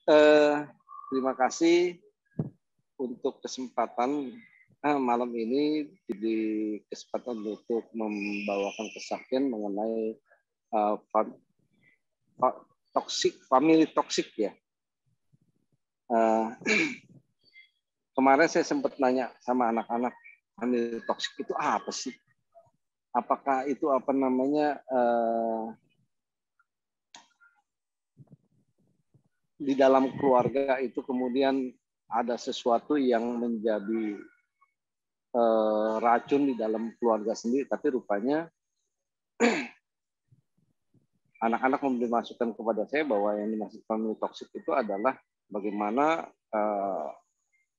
Eh, Terima kasih untuk kesempatan malam ini, di kesempatan untuk membawakan kesaksian mengenai family toxic ya. Kemarin saya sempat nanya sama anak-anak, family toxic itu apa sih? Apakah itu apa namanya di dalam keluarga itu kemudian ada sesuatu yang menjadi racun di dalam keluarga sendiri, tapi rupanya anak-anak memberi masukan kepada saya bahwa yang dimaksud family toxic itu adalah bagaimana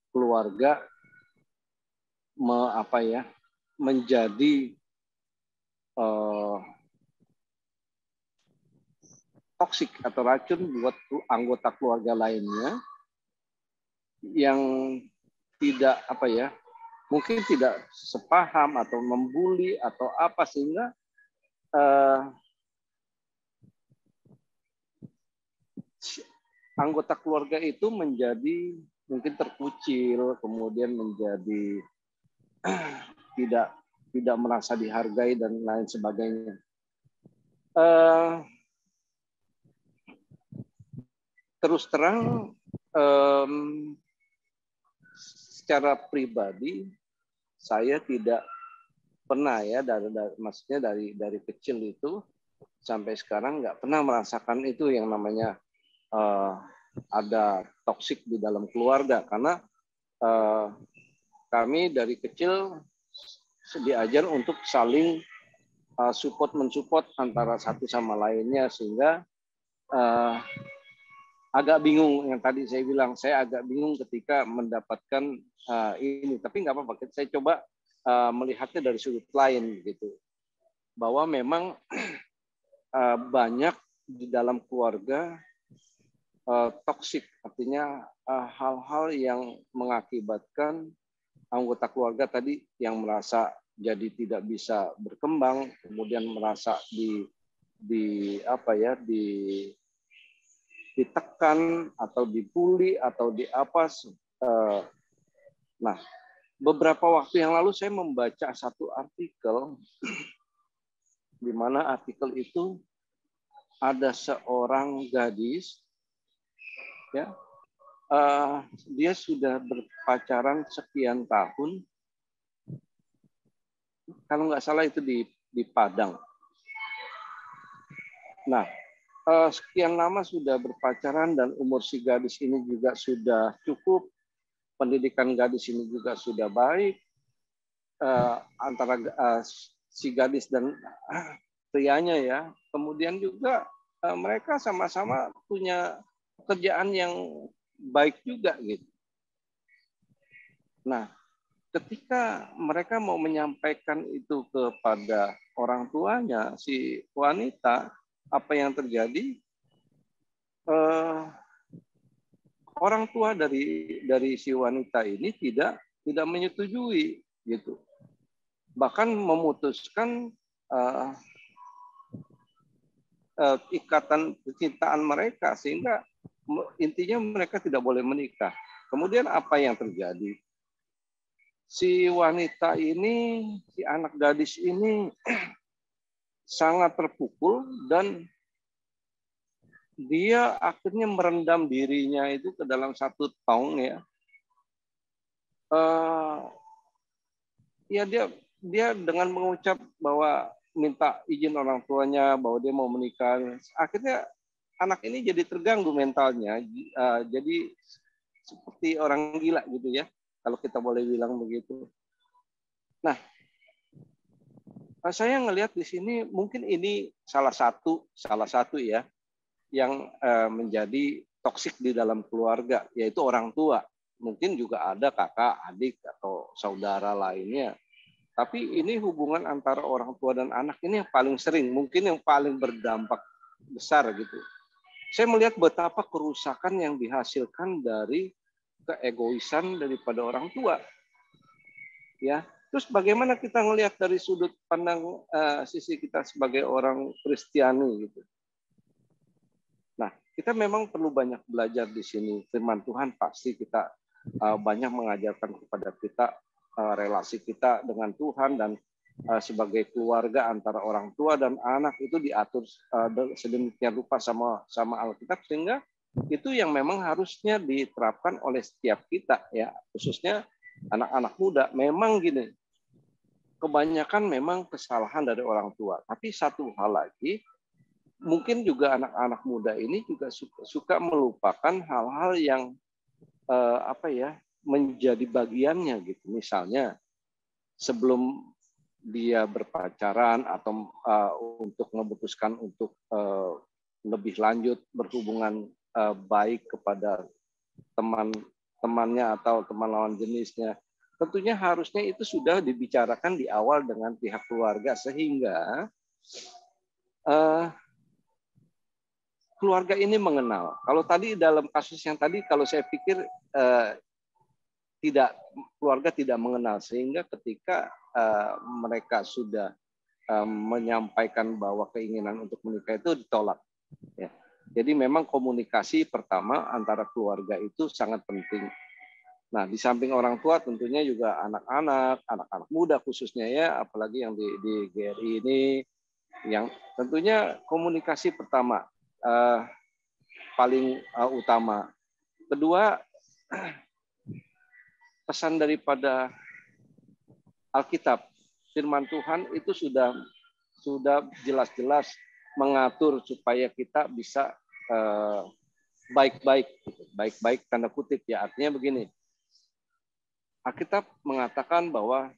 keluarga menjadi toksik atau racun buat anggota keluarga lainnya yang tidak mungkin tidak sepaham atau membuli atau apa, sehingga anggota keluarga itu menjadi mungkin terkucil, kemudian menjadi tidak merasa dihargai dan lain sebagainya. Terus terang, secara pribadi saya tidak pernah ya maksudnya dari kecil itu sampai sekarang nggak pernah merasakan itu yang namanya ada toksik di dalam keluarga, karena kami dari kecil diajar untuk saling mensupport antara satu sama lainnya, sehingga agak bingung yang tadi saya bilang, saya agak bingung ketika mendapatkan ini, tapi nggak apa-apa, saya coba melihatnya dari sudut lain gitu, bahwa memang banyak di dalam keluarga toksik, artinya hal-hal yang mengakibatkan anggota keluarga tadi yang merasa jadi tidak bisa berkembang, kemudian merasa ditekan atau dibully atau apa. Nah, beberapa waktu yang lalu saya membaca satu artikel di mana artikel itu ada seorang gadis ya, dia sudah berpacaran sekian tahun, kalau nggak salah itu di Padang. Nah, sekian lama sudah berpacaran dan umur si gadis ini juga sudah cukup, pendidikan gadis ini juga sudah baik, antara si gadis dan prianya ya. Kemudian juga mereka sama-sama punya pekerjaan yang baik juga gitu. Nah, ketika mereka mau menyampaikan itu kepada orang tuanya si wanita, apa yang terjadi? Orang tua dari si wanita ini tidak menyetujui gitu, bahkan memutuskan ikatan kecintaan mereka, sehingga intinya mereka tidak boleh menikah. Kemudian apa yang terjadi? Si wanita ini, si anak gadis ini sangat terpukul dan dia akhirnya merendam dirinya itu ke dalam satu tong ya. Ya dia dengan mengucap bahwa minta izin orang tuanya bahwa dia mau menikah. Akhirnya anak ini jadi terganggu mentalnya, jadi seperti orang gila gitu ya, kalau kita boleh bilang begitu. Nah, saya ngelihat di sini mungkin ini salah satu ya yang menjadi toksik di dalam keluarga, yaitu orang tua. Mungkin juga ada kakak, adik, atau saudara lainnya. Tapi ini hubungan antara orang tua dan anak ini yang paling sering, mungkin yang paling berdampak besar gitu. Saya melihat betapa kerusakan yang dihasilkan dari keegoisan daripada orang tua. Ya, terus bagaimana kita melihat dari sudut pandang sisi kita sebagai orang Kristiani gitu. Nah, kita memang perlu banyak belajar di sini. Firman Tuhan pasti kita banyak mengajarkan kepada kita relasi kita dengan Tuhan, dan sebagai keluarga antara orang tua dan anak itu diatur sedemikian rupa sama Alkitab, sehingga itu yang memang harusnya diterapkan oleh setiap kita, ya, khususnya anak-anak muda. Memang gini, kebanyakan memang kesalahan dari orang tua. Tapi satu hal lagi, mungkin juga anak-anak muda ini juga suka melupakan hal-hal yang menjadi bagiannya gitu. Misalnya sebelum dia berpacaran atau untuk memutuskan untuk lebih lanjut berhubungan baik kepada teman-temannya atau teman lawan jenisnya, tentunya harusnya itu sudah dibicarakan di awal dengan pihak keluarga, sehingga keluarga ini mengenal. Kalau tadi dalam kasus yang tadi, kalau saya pikir keluarga tidak mengenal, sehingga ketika mereka sudah menyampaikan bahwa keinginan untuk menikah itu ditolak. Ya. Jadi memang komunikasi pertama antara keluarga itu sangat penting. Nah, di samping orang tua tentunya juga anak-anak muda khususnya, ya, apalagi yang di GRI ini, yang tentunya komunikasi pertama paling utama. Kedua, pesan daripada Alkitab, firman Tuhan itu sudah jelas-jelas mengatur supaya kita bisa baik-baik, baik-baik tanda kutip, ya, artinya begini. Alkitab mengatakan bahwa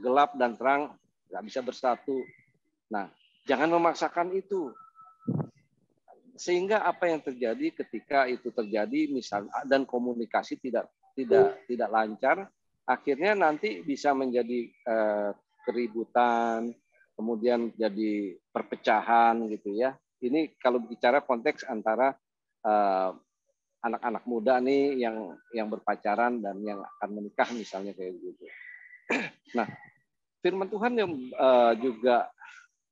gelap dan terang nggak bisa bersatu. Nah, jangan memaksakan itu. Sehingga apa yang terjadi ketika itu terjadi, misalnya, dan komunikasi tidak lancar, akhirnya nanti bisa menjadi keributan, kemudian jadi perpecahan gitu, ya. Ini kalau bicara konteks antara anak-anak muda nih yang berpacaran dan yang akan menikah misalnya kayak gitu. Nah, firman Tuhan yang juga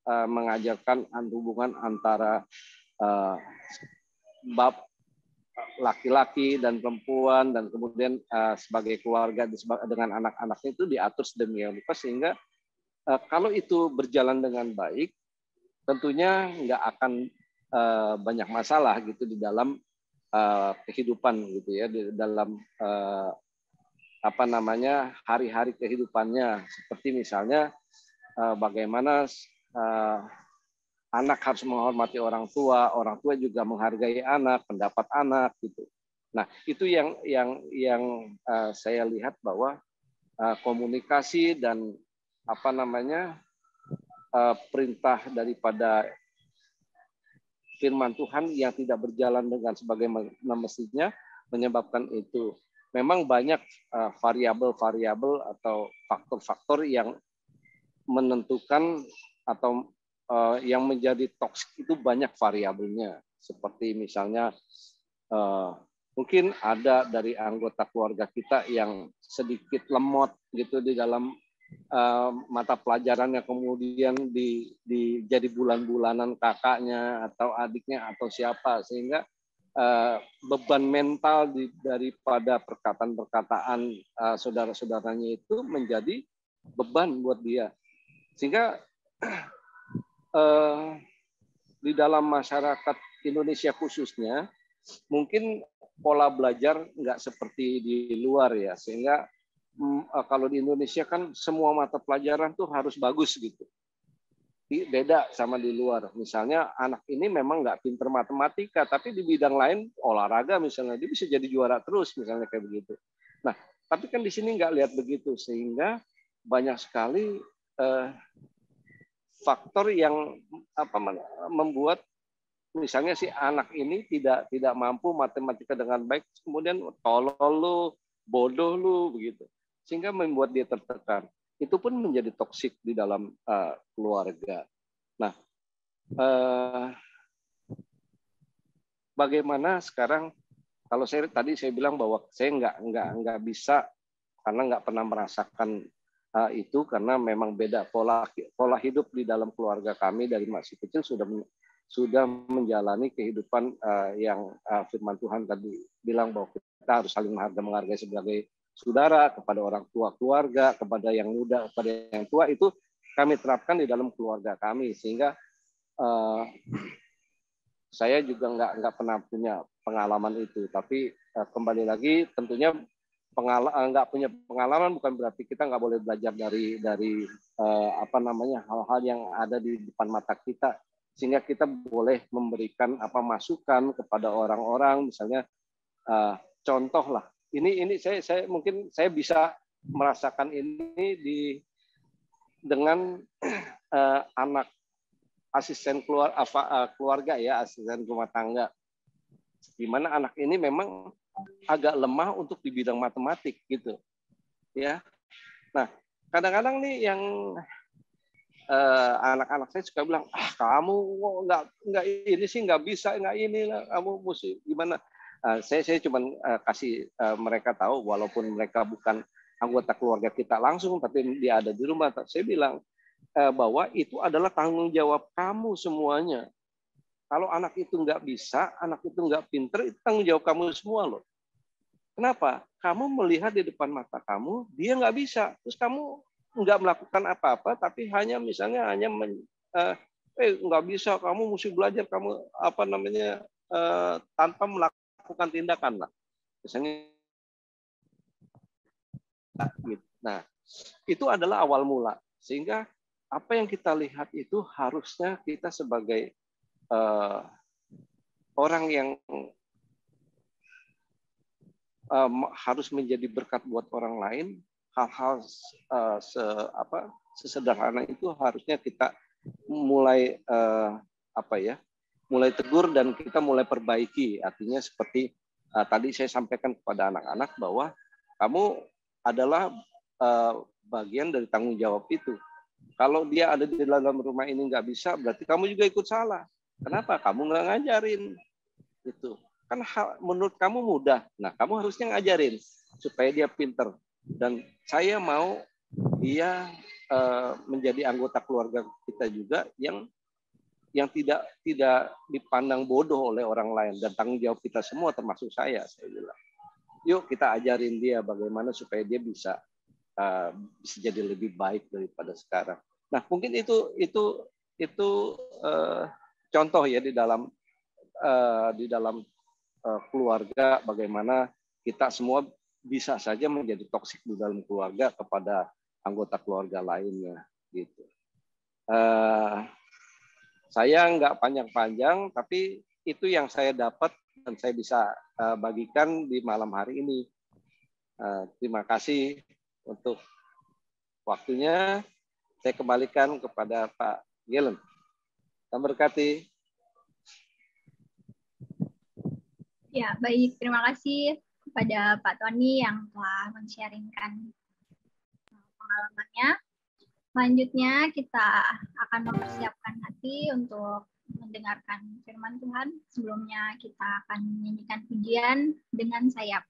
mengajarkan hubungan antara bab laki-laki dan perempuan, dan kemudian sebagai keluarga dengan anak-anaknya itu diatur sedemikian rupa, sehingga kalau itu berjalan dengan baik, tentunya nggak akan banyak masalah gitu di dalam kehidupan gitu, ya, di dalam hari-hari kehidupannya, seperti misalnya bagaimana anak harus menghormati orang tua juga menghargai anak, pendapat anak gitu. Nah, itu yang saya lihat bahwa komunikasi dan perintah daripada firman Tuhan yang tidak berjalan dengan sebagaimana mestinya menyebabkan itu. Memang banyak variabel-variabel atau faktor-faktor yang menentukan atau yang menjadi toksik itu banyak variabelnya. Seperti misalnya mungkin ada dari anggota keluarga kita yang sedikit lemot gitu di dalam mata pelajarannya, kemudian jadi bulan-bulanan kakaknya atau adiknya atau siapa, sehingga beban mental daripada perkataan-perkataan saudara-saudaranya itu menjadi beban buat dia, sehingga di dalam masyarakat Indonesia khususnya mungkin pola belajar nggak seperti di luar, ya, sehingga kalau di Indonesia kan semua mata pelajaran tuh harus bagus gitu. Beda sama di luar. Misalnya anak ini memang nggak pinter matematika, tapi di bidang lain olahraga misalnya dia bisa jadi juara terus, misalnya kayak begitu. Nah, tapi kan di sini nggak lihat begitu, sehingga banyak sekali faktor yang membuat misalnya si anak ini tidak mampu matematika dengan baik, kemudian tolol lu, bodoh lu begitu, sehingga membuat dia tertekan. Itu pun menjadi toksik di dalam keluarga. Nah, bagaimana sekarang? Kalau tadi saya bilang bahwa saya nggak bisa karena nggak pernah merasakan itu, karena memang beda pola hidup di dalam keluarga kami dari masih kecil sudah menjalani kehidupan yang firman Tuhan tadi bilang bahwa kita harus saling menghargai sebagai saudara, kepada orang tua keluarga, kepada yang muda, kepada yang tua, itu kami terapkan di dalam keluarga kami, sehingga saya juga nggak pernah punya pengalaman itu. Tapi kembali lagi, tentunya nggak punya pengalaman bukan berarti kita nggak boleh belajar dari hal-hal yang ada di depan mata kita, sehingga kita boleh memberikan masukan kepada orang-orang, misalnya contoh lah. Ini saya mungkin saya bisa merasakan ini dengan anak asisten keluarga ya, asisten rumah tangga, di mana anak ini memang agak lemah untuk di bidang matematik gitu ya. Nah, kadang-kadang nih yang anak-anak saya suka bilang, kamu nggak ini sih, nggak bisa, nggak ini, kamu mesti gimana. Saya cuma kasih mereka tahu, walaupun mereka bukan anggota keluarga kita langsung, tapi dia ada di rumah. Saya bilang bahwa itu adalah tanggung jawab kamu semuanya. Kalau anak itu nggak bisa, anak itu nggak pinter, itu tanggung jawab kamu semua loh. Kenapa? Kamu melihat di depan mata kamu, dia nggak bisa, terus kamu nggak melakukan apa-apa, tapi hanya nggak bisa, kamu mesti belajar, kamu tanpa melakukan tindakan lah, misalnya. Nah, itu adalah awal mula, sehingga apa yang kita lihat itu harusnya kita sebagai orang yang harus menjadi berkat buat orang lain. Hal-hal sesederhana itu harusnya kita mulai mulai tegur dan kita mulai perbaiki. Artinya seperti tadi saya sampaikan kepada anak-anak bahwa kamu adalah bagian dari tanggung jawab itu. Kalau dia ada di dalam rumah ini nggak bisa, berarti kamu juga ikut salah. Kenapa? Kamu nggak ngajarin. Itu kan menurut kamu mudah. Nah, kamu harusnya ngajarin supaya dia pinter. Dan saya mau dia menjadi anggota keluarga kita juga yang tidak dipandang bodoh oleh orang lain, dan tanggung jawab kita semua termasuk saya bilang. Yuk kita ajarin dia bagaimana supaya dia bisa jadi lebih baik daripada sekarang. Nah, mungkin itu contoh ya di dalam keluarga, bagaimana kita semua bisa saja menjadi toksik di dalam keluarga kepada anggota keluarga lainnya gitu. Saya nggak panjang-panjang, tapi itu yang saya dapat dan saya bisa bagikan di malam hari ini. Terima kasih untuk waktunya. Saya kembalikan kepada Pak Gelen. Tuhan berkati. Ya, baik. Terima kasih kepada Pak Tony yang telah men-sharingkan pengalamannya. Selanjutnya kita akan mempersiapkan hati untuk mendengarkan firman Tuhan. Sebelumnya kita akan menyanyikan pujian dengan sayap.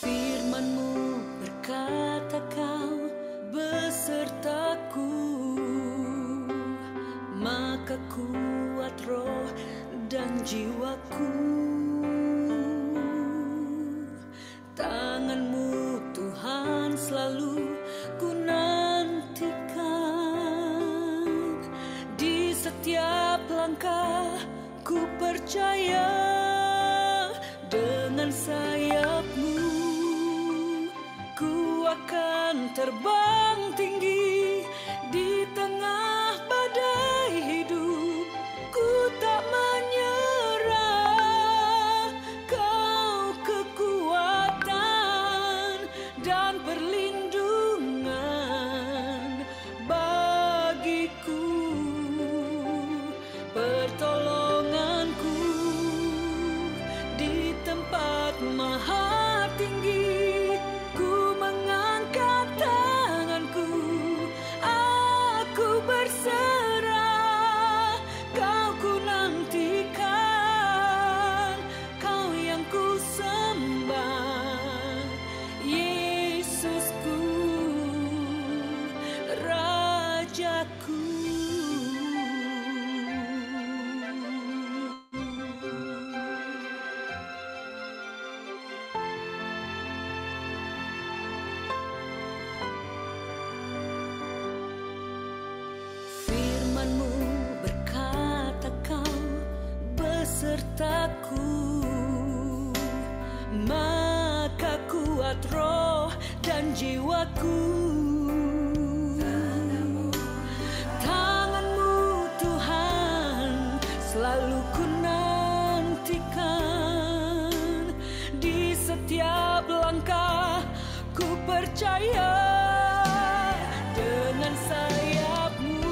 Firman-Mu berkata, Kau besertaku, maka kuat roh dan jiwaku. Tangan-Mu Tuhan selalu ku nantikan, di setiap langkah ku percaya, dengan sayap-Mu ku akan terbang tinggi di tengah badai hidup. Ku tak menyerah, Kau kekuatan dan perlindungan bagiku, pertolonganku di tempat maha tinggi. Ku mengangkat sertaku, maka kuat roh dan jiwaku. Tangan-Mu Tuhan selalu ku nantikan, di setiap langkah ku percaya. Dengan sayap-Mu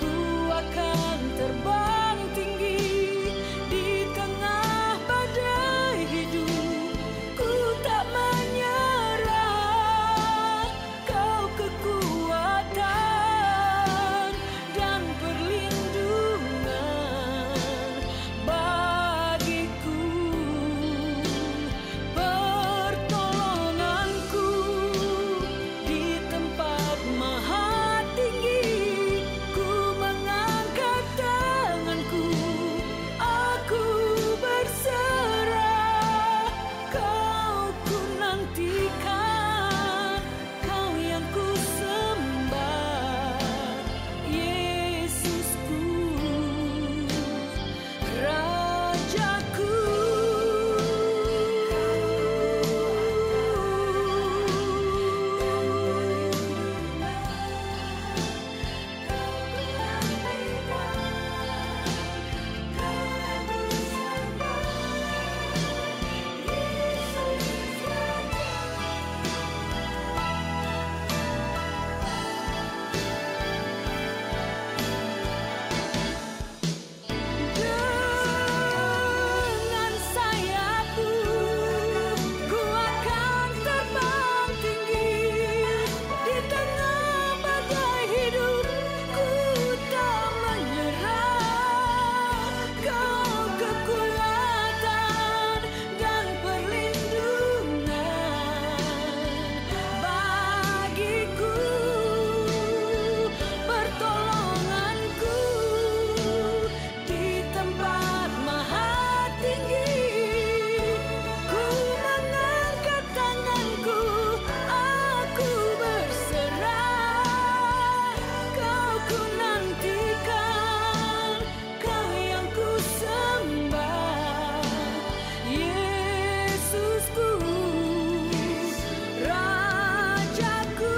ku akan terbang tinggi di tengah badai hidup. Ku tak menyerah, Kau kekuatan dan perlindungan bagiku, pertolonganku di tempat maha tinggi. Ku mengangkat tanganku, aku berserah. Kau ku nantikan, Kau yang ku sembah, Yesusku, Rajaku. Dengan sayap-Mu ku akan terbang tinggi di tengah badai hidup. Ku tak menyerah, Kau kekuatan dan perlindungan bagiku, pertolonganku di tempat maha tinggi. Ku mengangkat tanganku, aku berserah. Kau ku nantikan, Kau yang ku sembah, Yesusku, Rajaku.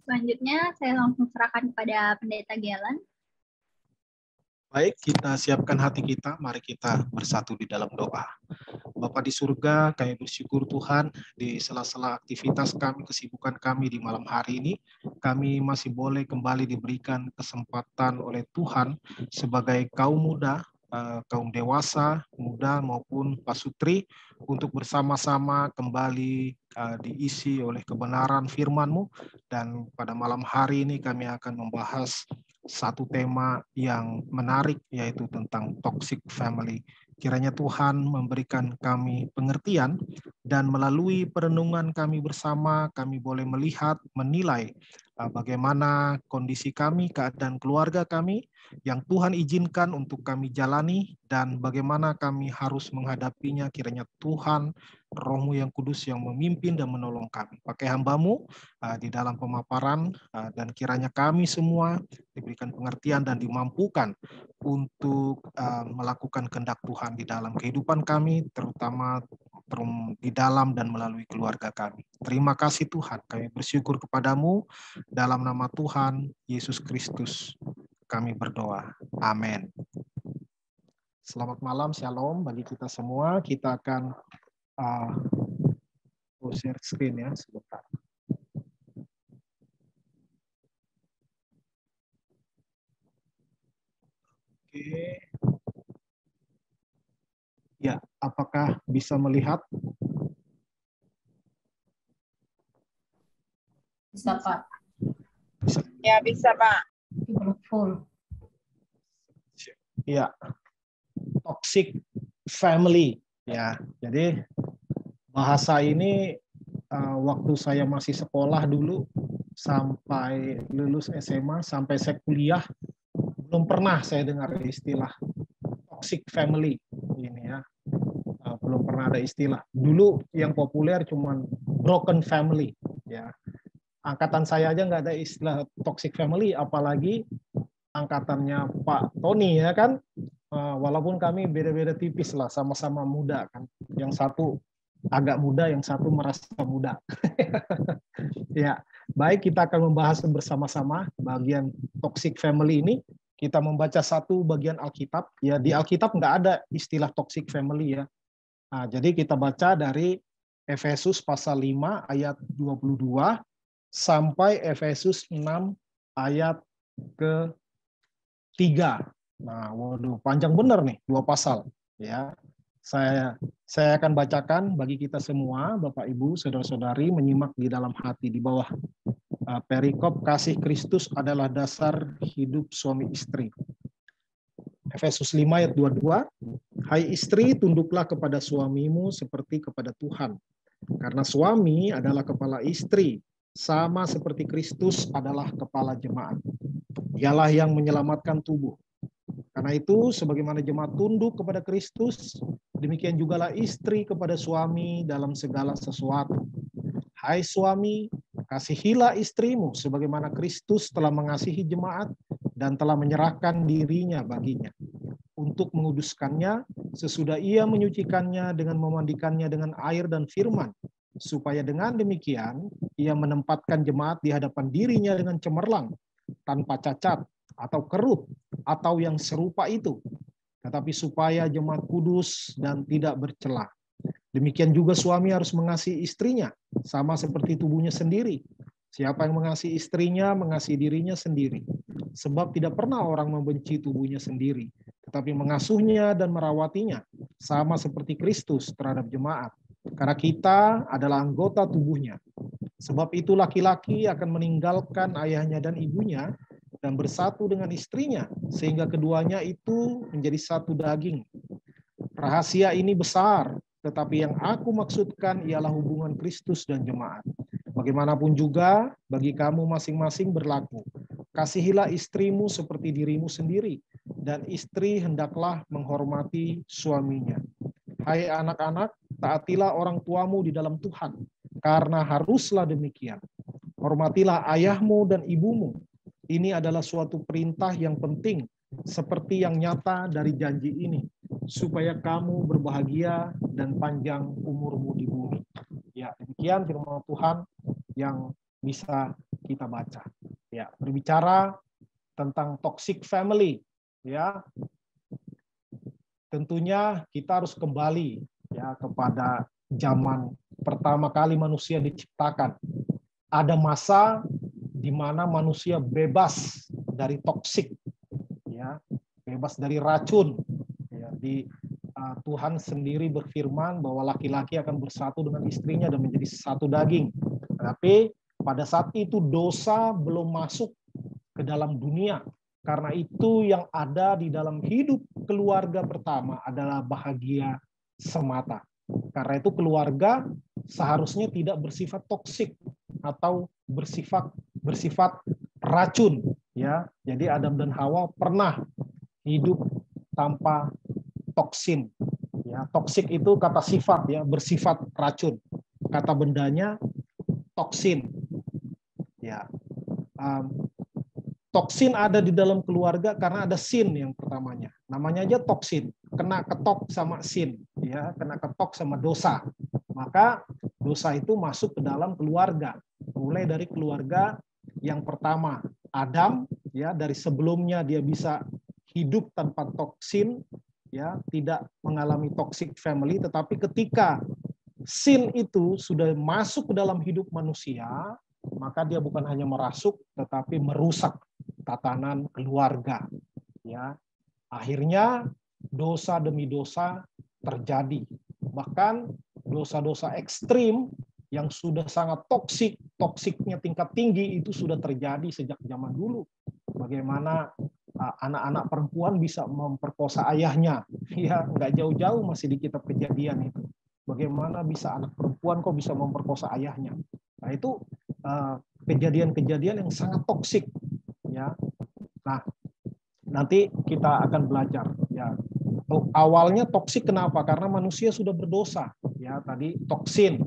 Selanjutnya saya langsung serahkan kepada Pendeta Galen. Baik, kita siapkan hati kita, mari kita bersatu di dalam doa. Bapa di surga, kami bersyukur Tuhan, di sela-sela aktivitas kami, kesibukan kami di malam hari ini, kami masih boleh kembali diberikan kesempatan oleh Tuhan sebagai kaum muda, kaum dewasa, muda maupun pasutri, untuk bersama-sama kembali diisi oleh kebenaran firman-Mu. Dan pada malam hari ini kami akan membahas satu tema yang menarik, yaitu tentang toxic family. Kiranya Tuhan memberikan kami pengertian, dan melalui perenungan kami bersama, kami boleh melihat, menilai bagaimana kondisi kami, keadaan keluarga kami, yang Tuhan izinkan untuk kami jalani, dan bagaimana kami harus menghadapinya. Kiranya Tuhan, Roh-Mu yang kudus yang memimpin dan menolong kami. Pakai hamba-Mu di dalam pemaparan, dan kiranya kami semua diberikan pengertian dan dimampukan untuk melakukan kehendak Tuhan di dalam kehidupan kami, terutama di dalam dan melalui keluarga kami. Terima kasih Tuhan, kami bersyukur kepadamu, dalam nama Tuhan Yesus Kristus kami berdoa. Amin. Selamat malam, shalom bagi kita semua. Kita akan share screen ya sebentar. Oke. Ya, apakah bisa melihat? Bisa, Pak. Bisa. Ya, bisa, Pak. Full. Ya, toxic family. Ya, jadi bahasa ini waktu saya masih sekolah dulu sampai lulus SMA sampai saya kuliah belum pernah saya dengar istilah toxic family ini ya. belum pernah ada istilah. Dulu yang populer cuman broken family, ya. Angkatan saya aja nggak ada istilah toxic family, apalagi angkatannya Pak Tony, ya kan. Walaupun kami beda-beda tipis lah, sama-sama muda kan. Yang satu agak muda, yang satu merasa muda. Ya, baik, kita akan membahas bersama-sama bagian toxic family ini. Kita membaca satu bagian Alkitab. Ya, di Alkitab nggak ada istilah toxic family, ya. Nah, jadi kita baca dari Efesus pasal 5 ayat 22 sampai Efesus 6 ayat ke-3. Nah, waduh, panjang benar nih, 2 pasal. Ya, saya akan bacakan bagi kita semua, Bapak Ibu, saudara-saudari, menyimak di dalam hati di bawah perikop kasih Kristus adalah dasar hidup suami istri. Efesus 5 ayat 22, hai istri, tunduklah kepada suamimu seperti kepada Tuhan. Karena suami adalah kepala istri, sama seperti Kristus adalah kepala jemaat. Dialah yang menyelamatkan tubuh. Karena itu, sebagaimana jemaat tunduk kepada Kristus, demikian jugalah istri kepada suami dalam segala sesuatu. Hai suami, kasihilah istrimu sebagaimana Kristus telah mengasihi jemaat dan telah menyerahkan dirinya baginya untuk menguduskannya sesudah ia menyucikannya dengan memandikannya dengan air dan firman, supaya dengan demikian ia menempatkan jemaat di hadapan dirinya dengan cemerlang, tanpa cacat atau kerut atau yang serupa itu, tetapi supaya jemaat kudus dan tidak bercela. Demikian juga suami harus mengasihi istrinya, sama seperti tubuhnya sendiri. Siapa yang mengasihi istrinya, mengasihi dirinya sendiri. Sebab tidak pernah orang membenci tubuhnya sendiri, tetapi mengasuhnya dan merawatinya, sama seperti Kristus terhadap jemaat. Karena kita adalah anggota tubuhnya. Sebab itu laki-laki akan meninggalkan ayahnya dan ibunya, dan bersatu dengan istrinya, sehingga keduanya itu menjadi satu daging. Rahasia ini besar, tetapi yang aku maksudkan ialah hubungan Kristus dan jemaat. Bagaimanapun juga, bagi kamu masing-masing berlaku. Kasihilah istrimu seperti dirimu sendiri, dan istri hendaklah menghormati suaminya. Hai anak-anak, taatilah orang tuamu di dalam Tuhan, karena haruslah demikian. Hormatilah ayahmu dan ibumu. Ini adalah suatu perintah yang penting, seperti yang nyata dari janji ini, supaya kamu berbahagia dan panjang umurmu di bumi. Ya, demikian firman Tuhan yang bisa kita baca. Ya, berbicara tentang toxic family, ya. Tentunya kita harus kembali ya kepada zaman pertama kali manusia diciptakan. Ada masa di mana manusia bebas dari toksik, ya, bebas dari racun. Ya, Tuhan sendiri berfirman bahwa laki-laki akan bersatu dengan istrinya dan menjadi satu daging. Tapi pada saat itu dosa belum masuk ke dalam dunia. Karena itu yang ada di dalam hidup keluarga pertama adalah bahagia semata. Karena itu keluarga seharusnya tidak bersifat toksik atau bersifat racun, ya. Jadi Adam dan Hawa pernah hidup tanpa toksin, ya. Toksik itu kata sifat, ya, bersifat racun. Kata bendanya toksin, ya. Toksin ada di dalam keluarga karena ada sin yang pertamanya. Namanya aja toksin, kena ketok sama sin, ya, kena ketok sama dosa. Maka dosa itu masuk ke dalam keluarga. Mulai dari keluarga yang pertama, Adam, ya, dari sebelumnya dia bisa hidup tanpa toksin, ya, tidak mengalami toxic family, tetapi ketika sin itu sudah masuk ke dalam hidup manusia, maka dia bukan hanya merasuk tetapi merusak tatanan keluarga, ya. Akhirnya dosa demi dosa terjadi. Bahkan dosa-dosa ekstrim yang sudah sangat toksik, toksiknya tingkat tinggi itu sudah terjadi sejak zaman dulu. Bagaimana anak-anak perempuan bisa memperkosa ayahnya, ya, nggak jauh-jauh masih di kitab Kejadian itu. Bagaimana bisa anak perempuan kok bisa memperkosa ayahnya? Nah, itu kejadian-kejadian yang sangat toksik, ya. Nah, nanti kita akan belajar, ya, awalnya toksik kenapa? Karena manusia sudah berdosa. Ya, tadi toksin,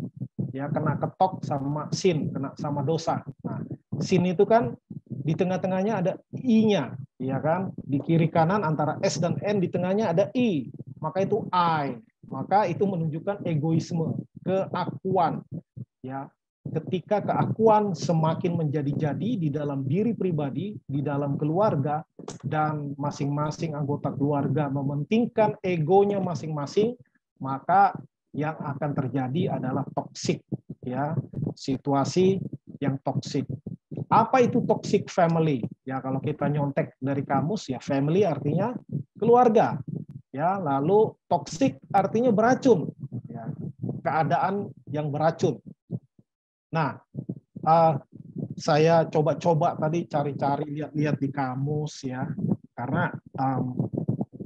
ya kena ketok sama sin, kena sama dosa. Nah, sin itu kan di tengah-tengahnya ada I-nya, ya kan? Di kiri kanan antara S dan N, di tengahnya ada I. Maka itu I. Maka itu menunjukkan egoisme, keakuan. Ya, ketika keakuan semakin menjadi-jadi di dalam diri pribadi, di dalam keluarga, dan masing-masing anggota keluarga mementingkan egonya masing-masing, maka yang akan terjadi adalah toksik, ya, situasi yang toksik. Apa itu toxic family? Ya, kalau kita nyontek dari kamus, ya family artinya keluarga. Ya, lalu toksik artinya beracun, ya, keadaan yang beracun. Nah, saya coba-coba tadi cari-cari, lihat-lihat di kamus, ya, karena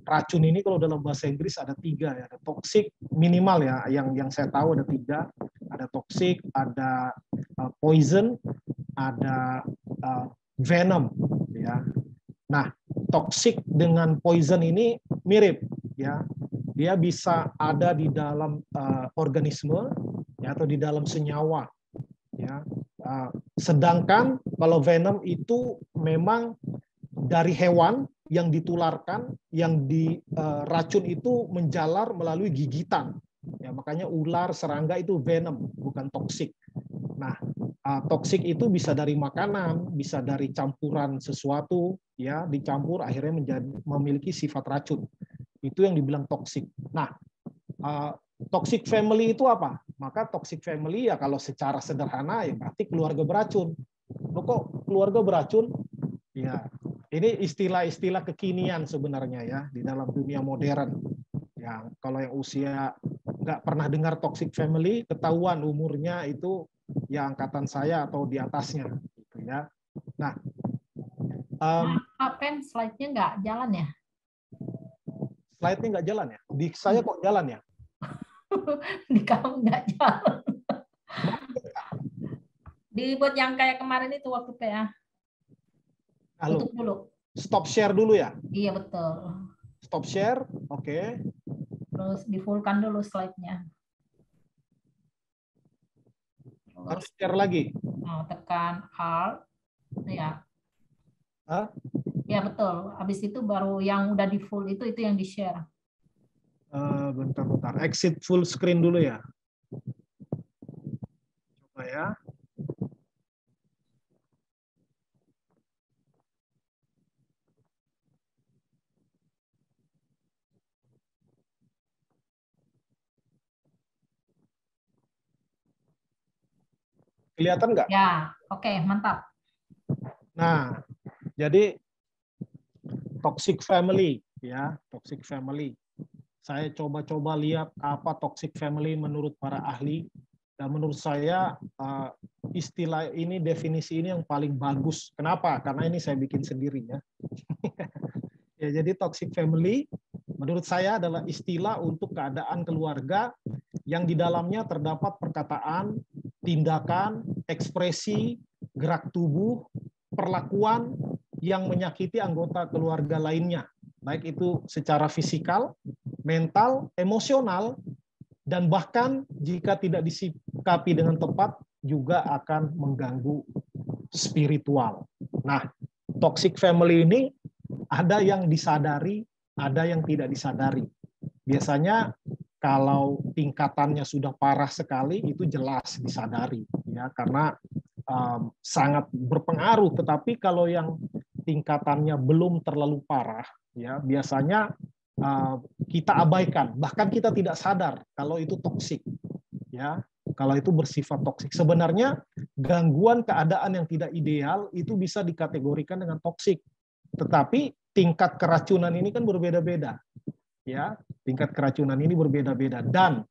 racun ini kalau dalam bahasa Inggris ada 3, ya, ada toxic minimal, ya, yang saya tahu ada 3, ada toxic, ada poison, ada venom, ya. Nah, toxic dengan poison ini mirip, ya. Dia bisa ada di dalam organisme, ya, atau di dalam senyawa, ya. Sedangkan kalau venom itu memang dari hewan yang ditularkan, yang diracun itu menjalar melalui gigitan. Ya, makanya ular, serangga itu venom, bukan toksik. Nah, toksik itu bisa dari makanan, bisa dari campuran sesuatu, ya, dicampur akhirnya memiliki sifat racun. Itu yang dibilang toksik. Nah, toxic family itu apa? Maka toxic family, ya, kalau secara sederhana, ya berarti keluarga beracun. Loh, kok keluarga beracun? Ya, ini istilah-istilah kekinian sebenarnya, ya, di dalam dunia modern. Ya, kalau yang usia nggak pernah dengar toxic family, ketahuan umurnya itu ya angkatan saya atau di atasnya, gitu, ya. Nah, Pen slide-nya nggak jalan ya? slide-nya nggak jalan ya? Di saya kok jalan ya? Di kamu nggak jalan. Dibuat yang kayak kemarin itu waktu PA. Halo. Tutup dulu. Stop share dulu ya? Iya, betul. Stop share, oke. Terus di-full-kan dulu slide-nya. Harus share lagi. Nah, tekan Alt. Ya. Hah? Ya, betul. Habis itu baru yang udah di-full itu yang di-share. Bentar. Exit full screen dulu ya. Coba ya. Kelihatan nggak? Ya, oke, mantap. Nah, jadi toxic family, ya, toxic family. Saya coba-coba lihat apa toxic family menurut para ahli, dan menurut saya istilah ini, definisi ini yang paling bagus. Kenapa? Karena ini saya bikin sendiri, ya. Ya, jadi toxic family menurut saya adalah istilah untuk keadaan keluarga yang di dalamnya terdapat perkataan, tindakan, ekspresi, gerak tubuh, perlakuan yang menyakiti anggota keluarga lainnya, baik itu secara fisikal, mental, emosional, dan bahkan jika tidak disikapi dengan tepat juga akan mengganggu spiritual. Nah, toxic family ini ada yang disadari, ada yang tidak disadari. Biasanya kalau tingkatannya sudah parah sekali itu jelas disadari, ya, karena sangat berpengaruh. Tetapi kalau yang tingkatannya belum terlalu parah, ya, biasanya kita abaikan, bahkan kita tidak sadar kalau itu toksik, ya, kalau itu bersifat toksik. Sebenarnya gangguan keadaan yang tidak ideal itu bisa dikategorikan dengan toksik, tetapi tingkat keracunan ini kan berbeda-beda, ya, tingkat keracunan ini berbeda-beda, dan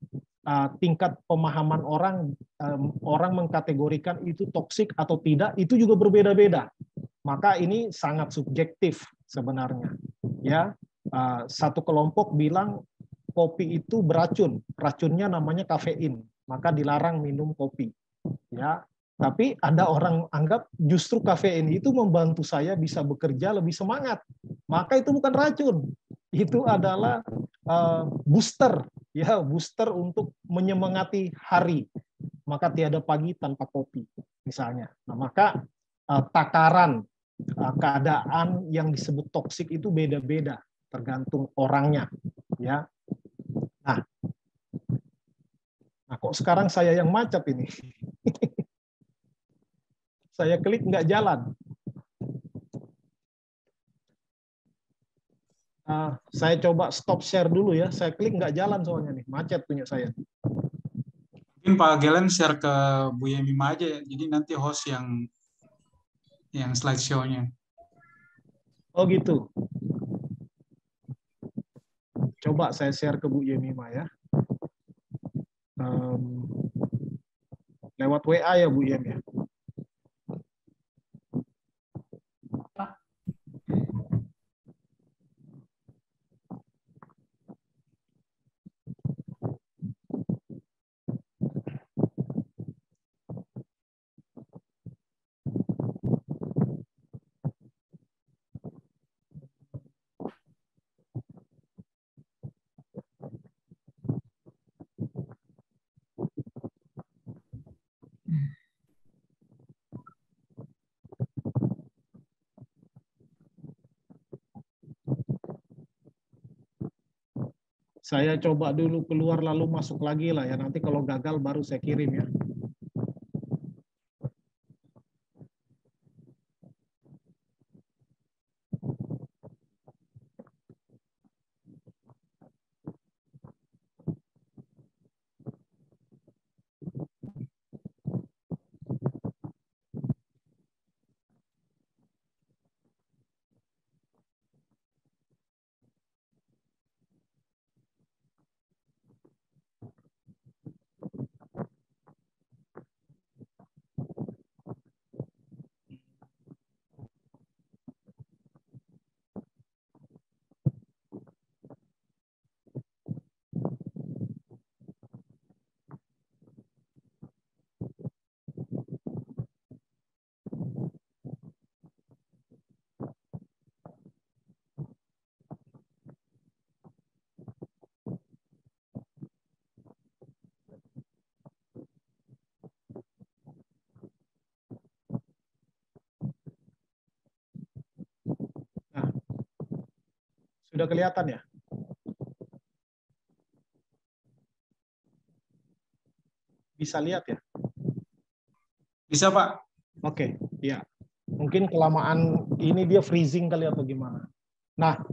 tingkat pemahaman orang mengkategorikan itu toksik atau tidak itu juga berbeda-beda. Maka ini sangat subjektif sebenarnya, ya. Satu kelompok bilang kopi itu beracun, racunnya namanya kafein, maka dilarang minum kopi, ya. Tapi ada orang anggap justru kafein itu membantu saya bisa bekerja lebih semangat, maka itu bukan racun, itu adalah booster, ya booster untuk menyemangati hari. Maka tiada pagi tanpa kopi, misalnya. Nah, maka takaran keadaan yang disebut toksik itu beda-beda, tergantung orangnya, ya. Nah, kok sekarang saya yang macet ini? Saya klik nggak jalan. Saya coba stop share dulu ya. Saya klik nggak jalan soalnya nih, macet punya saya. Mungkin Pak Gelen share ke Bu Yemima aja ya. Jadi nanti host yang slideshow-nya. Oh gitu. Coba saya share ke Bu Yemima ya. Lewat WA ya Bu Yem ya. Saya coba dulu keluar lalu masuk lagi lah ya. Nanti kalau gagal baru saya kirim ya. Sudah kelihatan ya? Bisa lihat ya? Bisa Pak? Oke, ya. Mungkin kelamaan ini dia freezing kali atau gimana. Nah,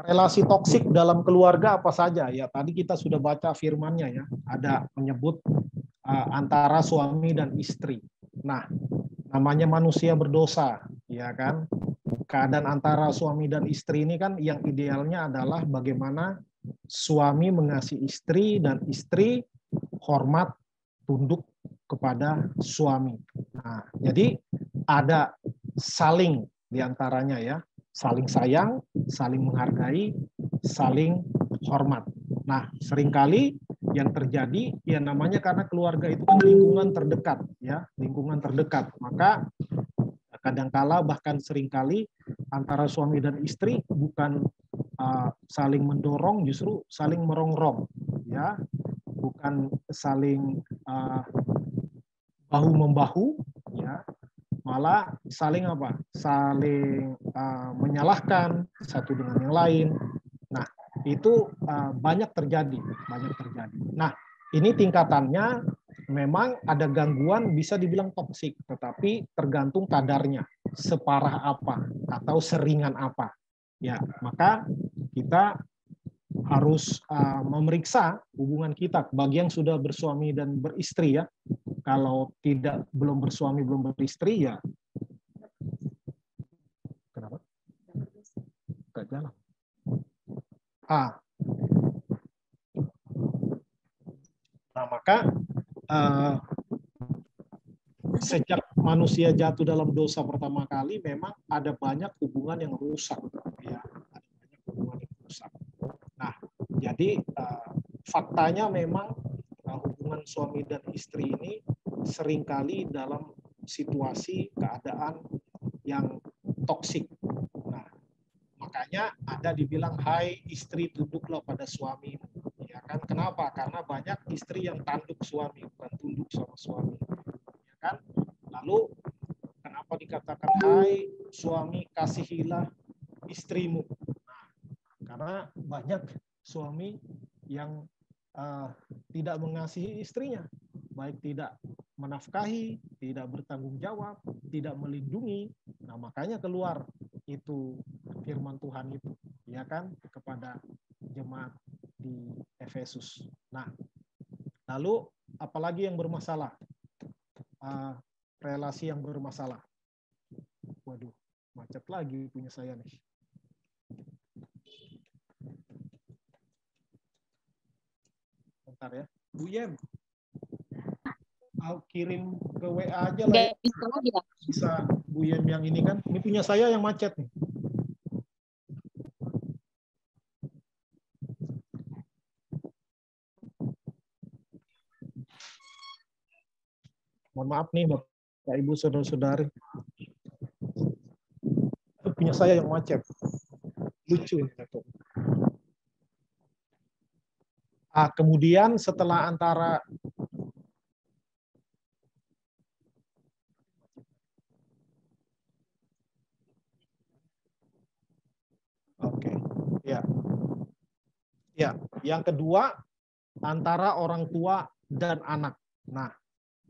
relasi toksik dalam keluarga apa saja? Ya, tadi kita sudah baca firman-nya ya. Ada menyebut antara suami dan istri. Nah, namanya manusia berdosa, ya kan? Keadaan antara suami dan istri ini kan yang idealnya adalah bagaimana suami mengasihi istri dan istri hormat tunduk kepada suami. Nah, jadi ada saling diantaranya ya, saling sayang, saling menghargai, saling hormat. Nah, seringkali yang terjadi ya namanya karena keluarga itu kan lingkungan terdekat ya, lingkungan terdekat. Maka kadangkala bahkan seringkali antara suami dan istri bukan saling mendorong, justru saling merongrong, ya, bukan saling bahu membahu, ya, malah saling apa? Saling menyalahkan satu dengan yang lain. Nah, itu banyak terjadi, banyak terjadi. Nah, ini tingkatannya. Memang ada gangguan bisa dibilang toksik, tetapi tergantung kadarnya, separah apa atau seringan apa. Ya, maka kita harus memeriksa hubungan kita bagi yang sudah bersuami dan beristri ya. Kalau belum bersuami belum beristri ya. Kenapa? Enggak jalan. Nah, maka sejak manusia jatuh dalam dosa pertama kali, memang ada banyak hubungan yang rusak, ya, ada banyak hubungan yang rusak. Nah, jadi faktanya memang hubungan suami dan istri ini seringkali dalam situasi keadaan yang toksik. Nah, makanya makanya ada dibilang, hai istri tunduklah pada suamimu. Ya kan? Kenapa? Karena banyak istri yang tanduk suami, bukan tunduk sama suami. Ya kan? Lalu kenapa dikatakan hai suami kasihilah istrimu? Nah, karena banyak suami yang tidak mengasihi istrinya, baik tidak menafkahi, tidak bertanggung jawab, tidak melindungi. Nah, makanya keluar itu firman Tuhan itu, ya kan, kepada jemaat di Efesus. Nah, lalu apalagi yang bermasalah? Relasi yang bermasalah. Waduh, macet lagi punya saya nih. Bentar ya. Bu Yem, kirim ke WA aja lah ya. Bisa Bu Yem yang ini kan. Ini punya saya yang macet nih. Mohon maaf nih Bapak Ibu saudara-saudari. Itu punya saya yang macet. Lucu. Kemudian setelah antara ya, yang kedua antara orang tua dan anak. Nah,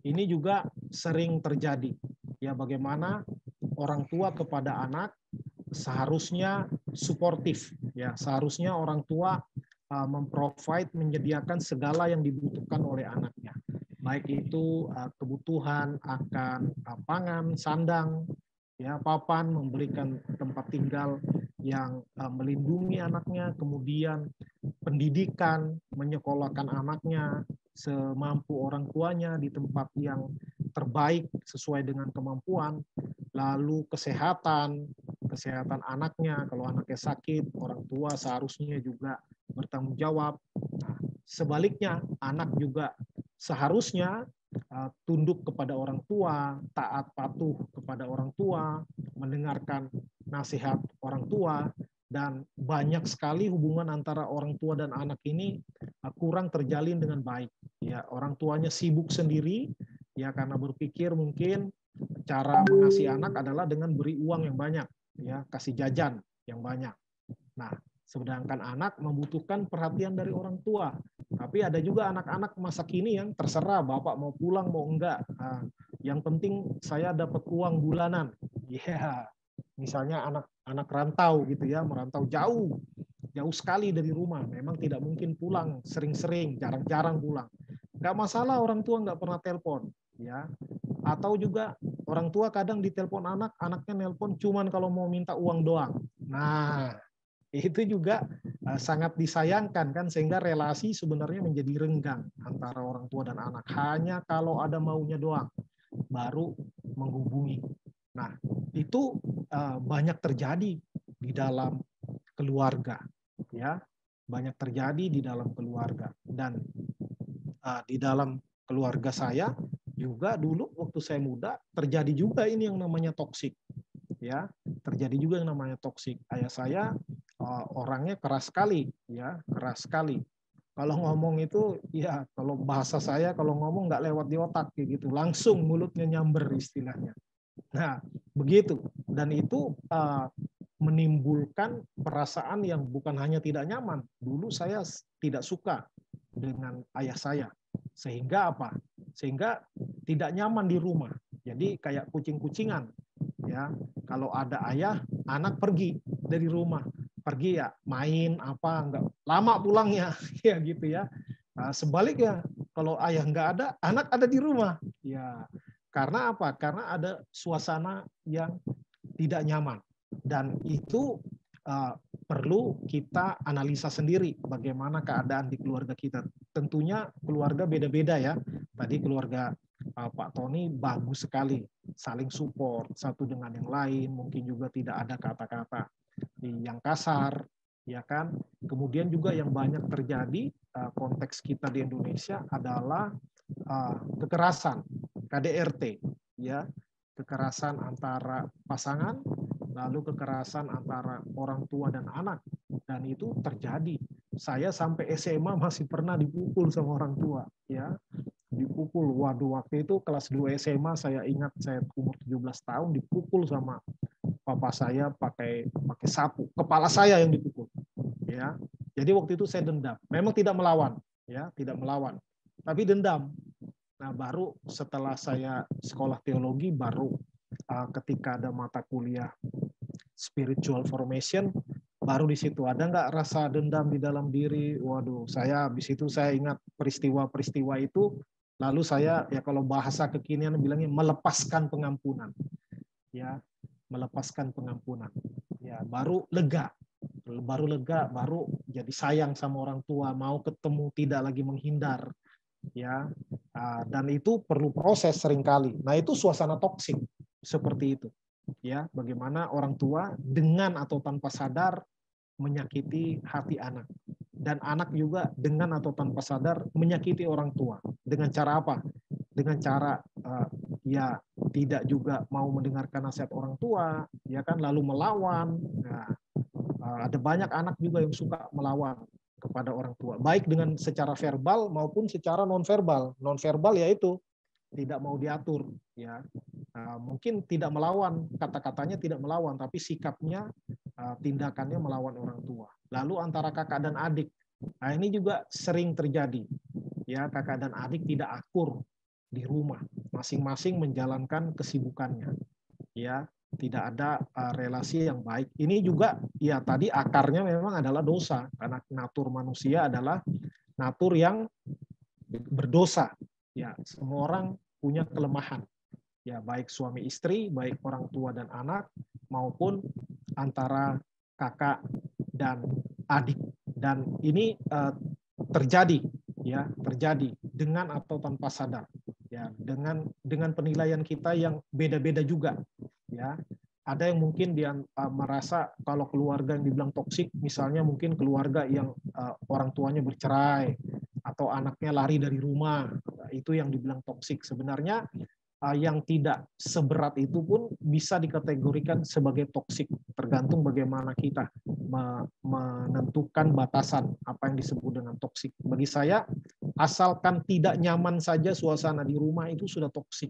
ini juga sering terjadi. Ya, bagaimana orang tua kepada anak seharusnya suportif. Ya, seharusnya orang tua memprovide, menyediakan segala yang dibutuhkan oleh anaknya. Baik itu kebutuhan akan pangan, sandang, ya, papan, memberikan tempat tinggal yang melindungi anaknya, kemudian pendidikan, menyekolahkan anaknya semampu orang tuanya di tempat yang terbaik sesuai dengan kemampuan, lalu kesehatan anaknya, kalau anaknya sakit, orang tua seharusnya juga bertanggung jawab. Nah, sebaliknya, anak juga seharusnya tunduk kepada orang tua, taat patuh kepada orang tua, mendengarkan nasihat orang tua, dan banyak sekali hubungan antara orang tua dan anak ini kurang terjalin dengan baik. Ya, orang tuanya sibuk sendiri, ya, karena berpikir mungkin cara mengasihi anak adalah dengan beri uang yang banyak, ya, kasih jajan yang banyak. Nah, sedangkan anak membutuhkan perhatian dari orang tua. Tapi ada juga anak-anak masa kini yang terserah bapak mau pulang mau enggak. Nah, yang penting saya dapat uang bulanan. Ya, misalnya anak rantau gitu ya, merantau jauh sekali dari rumah. Memang tidak mungkin pulang sering-sering, jarang-jarang pulang. Enggak masalah orang tua enggak pernah telepon, ya. Atau juga orang tua kadang ditelepon anaknya nelpon cuman kalau mau minta uang doang. Nah, itu juga sangat disayangkan kan, sehingga relasi sebenarnya menjadi renggang antara orang tua dan anak. Hanya kalau ada maunya doang baru menghubungi. Nah, itu banyak terjadi di dalam keluarga, ya, banyak terjadi di dalam keluarga. Dan di dalam keluarga saya juga dulu waktu saya muda terjadi juga ini yang namanya toksik, ya, terjadi juga yang namanya toksik. Ayah saya orangnya keras sekali, ya, keras sekali. Kalau ngomong itu, ya, kalau bahasa saya kalau ngomong nggak lewat di otak kayak gitu, langsung mulutnya nyamber istilahnya. Nah, begitu. Dan itu menimbulkan perasaan yang bukan hanya tidak nyaman. Dulu saya tidak suka dengan ayah saya. Sehingga apa? Sehingga tidak nyaman di rumah. Jadi kayak kucing-kucingan, ya. Kalau ada ayah, anak pergi dari rumah. Pergi ya main apa, enggak lama pulangnya, ya gitu ya. Nah, sebaliknya kalau ayah enggak ada, anak ada di rumah. Ya, karena apa? Karena ada suasana yang tidak nyaman. Dan itu perlu kita analisa sendiri bagaimana keadaan di keluarga kita. Tentunya keluarga beda-beda ya. Tadi keluarga Pak Tony bagus sekali, saling support satu dengan yang lain, mungkin juga tidak ada kata-kata yang kasar, ya kan. Kemudian juga yang banyak terjadi konteks kita di Indonesia adalah kekerasan, KDRT, ya, kekerasan antara pasangan, lalu kekerasan antara orang tua dan anak, dan itu terjadi. Saya sampai SMA masih pernah dipukul sama orang tua, ya, dipukul. Waduh, waktu itu kelas 2 SMA, saya ingat saya umur 17 tahun dipukul sama papa saya pakai sapu, kepala saya yang dipukul, ya. Jadi waktu itu saya dendam. Memang tidak melawan, ya, tidak melawan, tapi dendam. Nah, baru setelah saya sekolah teologi, baru ketika ada mata kuliah spiritual formation, baru di situ ada nggak rasa dendam di dalam diri. Waduh, saya habis itu saya ingat peristiwa-peristiwa itu, lalu saya, ya kalau bahasa kekinian bilangnya melepaskan pengampunan, ya, melepaskan pengampunan, ya, baru lega, baru jadi sayang sama orang tua, mau ketemu, tidak lagi menghindar, ya. Dan itu perlu proses seringkali. Nah, itu suasana toksik seperti itu, ya, bagaimana orang tua dengan atau tanpa sadar menyakiti hati anak, dan anak juga dengan atau tanpa sadar menyakiti orang tua. Dengan cara apa? Dengan cara ya tidak juga mau mendengarkan nasihat orang tua, ya kan, lalu melawan. Nah, ada banyak anak juga yang suka melawan kepada orang tua, baik dengan secara verbal maupun secara nonverbal. Nonverbal yaitu tidak mau diatur, ya. Mungkin tidak melawan, kata-katanya tidak melawan, tapi sikapnya, tindakannya melawan orang tua. Lalu antara kakak dan adik, nah ini juga sering terjadi, ya, kakak dan adik tidak akur di rumah, masing-masing menjalankan kesibukannya, ya, tidak ada relasi yang baik. Ini juga, ya, tadi akarnya memang adalah dosa, karena natur manusia adalah natur yang berdosa, ya. Semua orang punya kelemahan, ya, baik suami istri, baik orang tua dan anak, maupun antara kakak dan adik. Dan ini terjadi, ya, terjadi dengan atau tanpa sadar, ya, dengan penilaian kita yang beda-beda juga, ya. Ada yang mungkin dia merasa kalau keluarga yang dibilang toksik, misalnya mungkin keluarga yang orang tuanya bercerai atau anaknya lari dari rumah, itu yang dibilang toksik. Sebenarnya yang tidak seberat itu pun bisa dikategorikan sebagai toksik, tergantung bagaimana kita menentukan batasan apa yang disebut dengan toksik. Bagi saya, asalkan tidak nyaman saja suasana di rumah itu sudah toksik.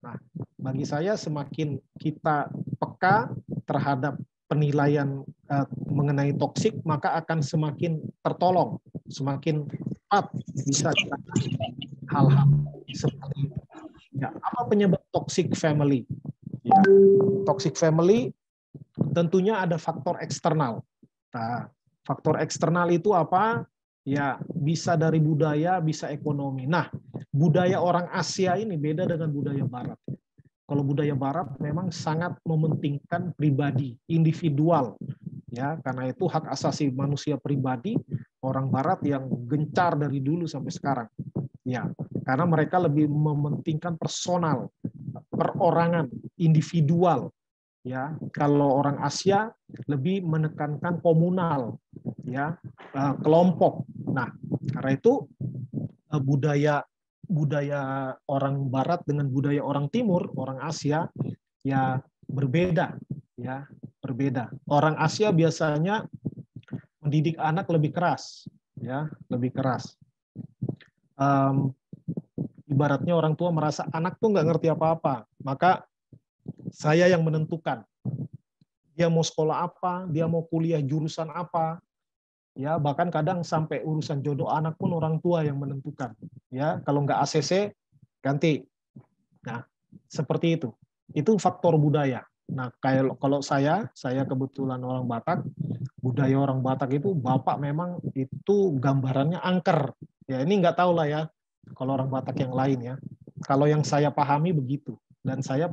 Nah, bagi saya semakin kita peka terhadap penilaian mengenai toksik, maka akan semakin tertolong, semakin cepat bisa hal-hal seperti itu. Ya, apa penyebab toxic family? Ya, toxic family tentunya ada faktor eksternal. Nah, faktor eksternal itu apa? Ya, bisa dari budaya, bisa ekonomi. Nah, budaya orang Asia ini beda dengan budaya Barat. Kalau budaya Barat memang sangat mementingkan pribadi, individual, ya, karena itu hak asasi manusia pribadi orang Barat yang gencar dari dulu sampai sekarang, ya, karena mereka lebih mementingkan personal, perorangan, individual, ya. Kalau orang Asia lebih menekankan komunal, ya, kelompok. Nah, karena itu budaya orang Barat dengan budaya orang Timur, orang Asia, ya berbeda, ya, berbeda. Orang Asia biasanya mendidik anak lebih keras, ya, lebih keras. Ibaratnya orang tua merasa anak tuh nggak ngerti apa-apa, maka saya yang menentukan dia mau sekolah apa, dia mau kuliah jurusan apa, ya, bahkan kadang sampai urusan jodoh anak pun orang tua yang menentukan, ya. Kalau nggak ACC ganti. Nah, seperti itu. Itu faktor budaya. Nah, kalau saya kebetulan orang Batak, budaya orang Batak itu bapak memang itu gambarannya angker. Ya, ini nggak tahu lah ya kalau orang Batak yang lain, ya. Kalau yang saya pahami begitu. Dan saya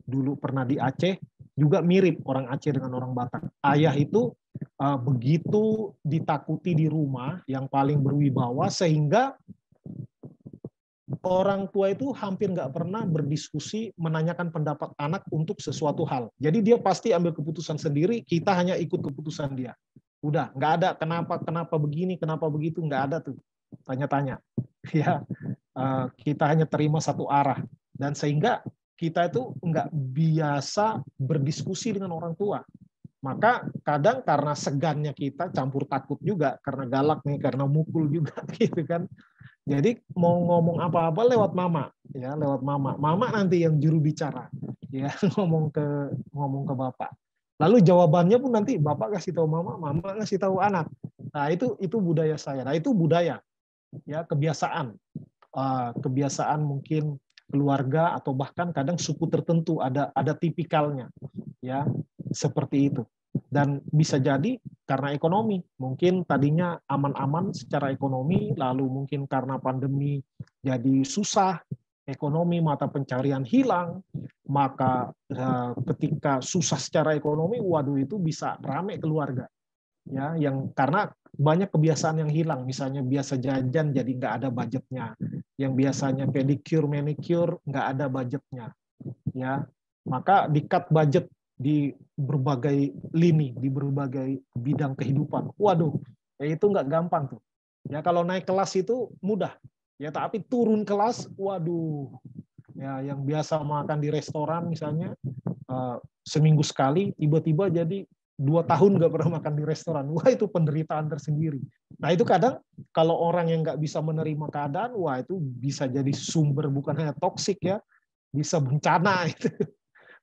dulu pernah di Aceh, juga mirip orang Aceh dengan orang Batak. Ayah itu begitu ditakuti di rumah, yang paling berwibawa, sehingga orang tua itu hampir nggak pernah berdiskusi menanyakan pendapat anak untuk sesuatu hal. Jadi dia pasti ambil keputusan sendiri, kita hanya ikut keputusan dia. Udah, nggak ada kenapa begini, kenapa begitu, nggak ada tuh tanya-tanya. Ya, kita hanya terima satu arah, dan sehingga kita itu nggak biasa berdiskusi dengan orang tua. Maka kadang karena segannya kita, campur takut juga, karena galak nih, karena mukul juga gitu kan. Jadi mau ngomong apa-apa lewat mama, ya lewat mama. Mama nanti yang juru bicara, ya ngomong ke bapak. Lalu jawabannya pun nanti bapak kasih tahu mama, mama kasih tahu anak. Nah itu budaya saya. Nah itu budaya, ya kebiasaan, kebiasaan mungkin keluarga atau bahkan kadang suku tertentu ada tipikalnya, ya seperti itu. Dan bisa jadi karena ekonomi, mungkin tadinya aman-aman secara ekonomi, lalu mungkin karena pandemi jadi susah, ekonomi mata pencarian hilang, maka ketika susah secara ekonomi, waduh itu bisa rame keluarga, ya, yang karena banyak kebiasaan yang hilang, misalnya biasa jajan jadi nggak ada budgetnya, yang biasanya pedicure manicure nggak ada budgetnya, ya, maka di-cut budget di berbagai lini, di berbagai bidang kehidupan. Waduh, ya itu nggak gampang tuh. Ya kalau naik kelas itu mudah, ya tapi turun kelas, waduh, ya yang biasa makan di restoran misalnya seminggu sekali, tiba-tiba jadi 2 tahun nggak pernah makan di restoran. Wah itu penderitaan tersendiri. Nah itu kadang kalau orang yang nggak bisa menerima keadaan, wah itu bisa jadi sumber bukan hanya toksik ya, bisa bencana itu.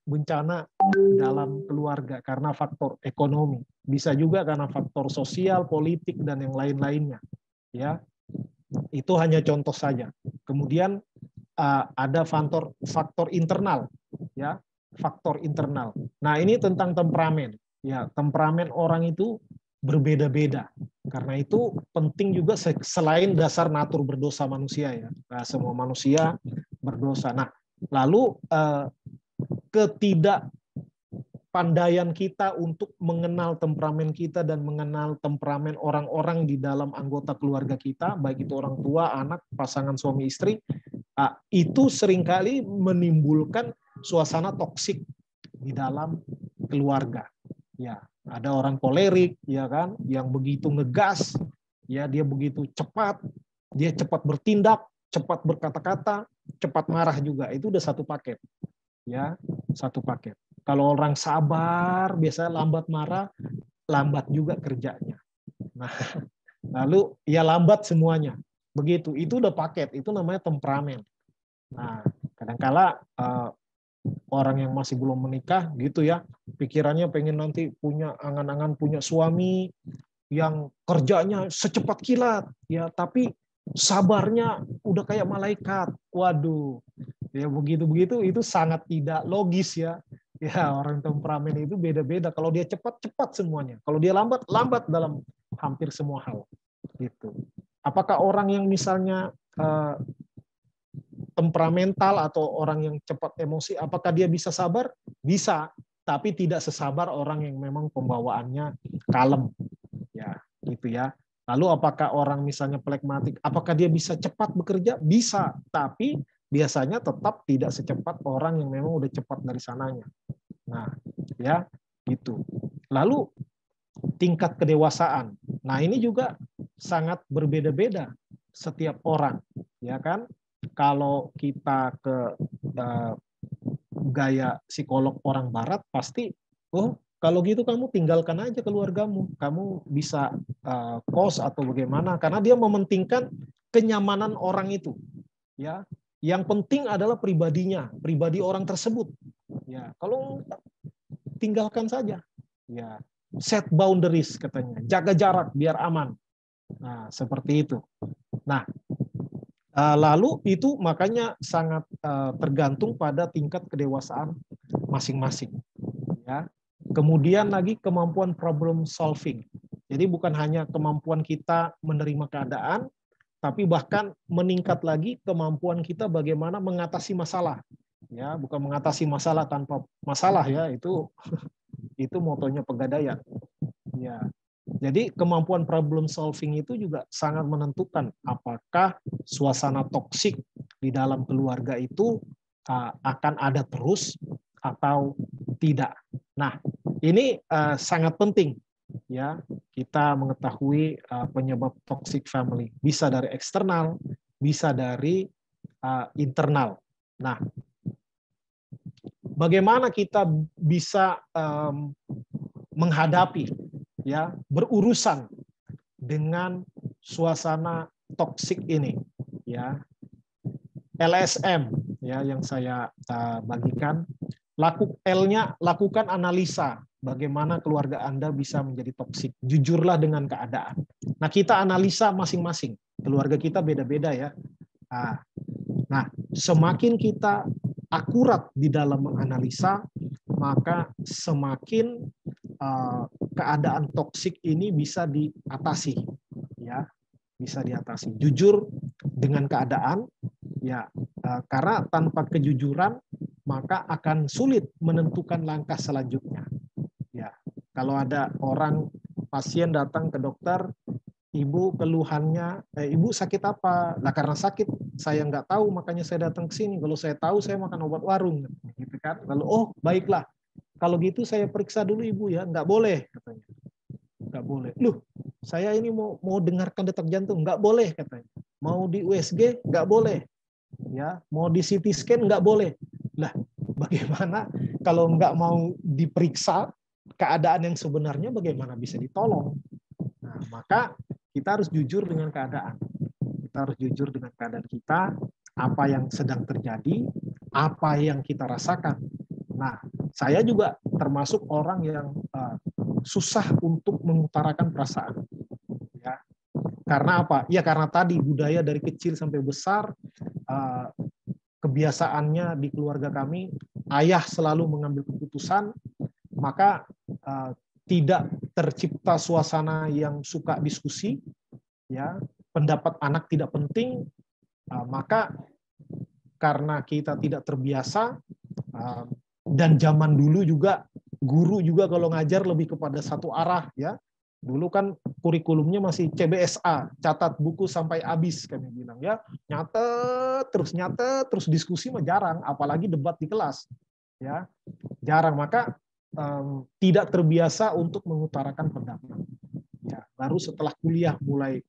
Bencana dalam keluarga karena faktor ekonomi, bisa juga karena faktor sosial, politik dan yang lain-lainnya, ya. Itu hanya contoh saja. Kemudian ada faktor internal, ya, faktor internal. Nah, ini tentang temperamen. Ya, temperamen orang itu berbeda-beda. Karena itu penting juga selain dasar natur berdosa manusia ya. Nah, semua manusia berdosa. Nah, lalu ketidakpandaian kita untuk mengenal temperamen kita dan mengenal temperamen orang-orang di dalam anggota keluarga kita, baik itu orang tua, anak, pasangan suami istri, itu seringkali menimbulkan suasana toksik di dalam keluarga. Ya, ada orang kolerik, ya kan, yang begitu ngegas, ya dia begitu cepat, dia cepat bertindak, cepat berkata-kata, cepat marah juga. Itu udah satu paket. Ya, satu paket. Kalau orang sabar, biasanya lambat marah, lambat juga kerjanya. Nah, lalu ya lambat semuanya. Begitu, itu udah paket, itu namanya temperamen. Nah, kadangkala orang yang masih belum menikah gitu ya, pikirannya pengen nanti punya angan-angan punya suami yang kerjanya secepat kilat, ya, tapi sabarnya udah kayak malaikat. Waduh. Ya begitu-begitu itu sangat tidak logis ya. Ya orang temperamen itu beda-beda. Kalau dia cepat semuanya. Kalau dia lambat dalam hampir semua hal. Gitu. Apakah orang yang misalnya temperamental atau orang yang cepat emosi, apakah dia bisa sabar? Bisa, tapi tidak sesabar orang yang memang pembawaannya kalem. Ya, gitu ya. Lalu apakah orang misalnya plekmatik, apakah dia bisa cepat bekerja? Bisa, tapi biasanya tetap tidak secepat orang yang memang udah cepat dari sananya. Nah, ya gitu. Lalu tingkat kedewasaan. Nah, ini juga sangat berbeda-beda setiap orang, ya kan? Kalau kita ke gaya psikolog orang barat pasti, oh, kalau gitu kamu tinggalkan aja keluargamu. Kamu bisa kos atau bagaimana karena dia mementingkan kenyamanan orang itu. Ya. Yang penting adalah pribadinya, pribadi orang tersebut. Ya, kalau tinggalkan saja. Ya, set boundaries katanya, jaga jarak biar aman. Nah, seperti itu. Nah, lalu itu makanya sangat tergantung pada tingkat kedewasaan masing-masing. Ya. Kemudian lagi kemampuan problem solving. Jadi bukan hanya kemampuan kita menerima keadaan, tapi bahkan meningkat lagi kemampuan kita bagaimana mengatasi masalah. Ya, bukan mengatasi masalah tanpa masalah ya, itu motonya Pegadaian. Ya. Jadi kemampuan problem solving itu juga sangat menentukan apakah suasana toksik di dalam keluarga itu akan ada terus atau tidak. Nah, ini sangat penting ya, kita mengetahui penyebab toxic family. Bisa dari eksternal, bisa dari internal. Nah, bagaimana kita bisa menghadapi, ya, berurusan dengan suasana toksik ini, ya. LSM, ya, yang saya bagikan. L-nya lakukan analisa bagaimana keluarga Anda bisa menjadi toksik. Jujurlah dengan keadaan. Nah, kita analisa masing-masing. Keluarga kita beda-beda, ya. Nah, semakin kita akurat di dalam menganalisa, maka semakin keadaan toksik ini bisa diatasi, ya, bisa diatasi. Jujur dengan keadaan, ya, karena tanpa kejujuran maka akan sulit menentukan langkah selanjutnya. Ya, kalau ada orang pasien datang ke dokter, ibu keluhannya, ibu sakit apa? Nah, karena sakit saya nggak tahu, makanya saya datang ke sini. Kalau saya tahu, saya makan obat warung, gitu kan? Lalu, oh baiklah, kalau gitu saya periksa dulu ibu, ya. Nggak boleh, katanya. Nggak boleh. Loh, saya ini mau dengarkan detak jantung, nggak boleh, katanya. Mau di USG, nggak boleh. Ya, mau di CT scan, nggak boleh. Lah, bagaimana kalau nggak mau diperiksa keadaan yang sebenarnya, bagaimana bisa ditolong? Nah, maka kita harus jujur dengan keadaan. Kita harus jujur dengan keadaan kita, apa yang sedang terjadi, apa yang kita rasakan. Nah, saya juga termasuk orang yang susah untuk mengutarakan perasaan. Ya. Karena apa? Ya karena tadi budaya dari kecil sampai besar, kebiasaannya di keluarga kami, ayah selalu mengambil keputusan, maka tidak tercipta suasana yang suka diskusi, ya, pendapat anak tidak penting, maka karena kita tidak terbiasa, dan zaman dulu juga guru juga kalau ngajar lebih kepada satu arah, ya. Dulu kan kurikulumnya masih CBSA, catat buku sampai habis kami bilang, ya. Nyatet terus diskusi mah jarang, apalagi debat di kelas, ya. Jarang, maka tidak terbiasa untuk mengutarakan pendapat. Ya, baru setelah kuliah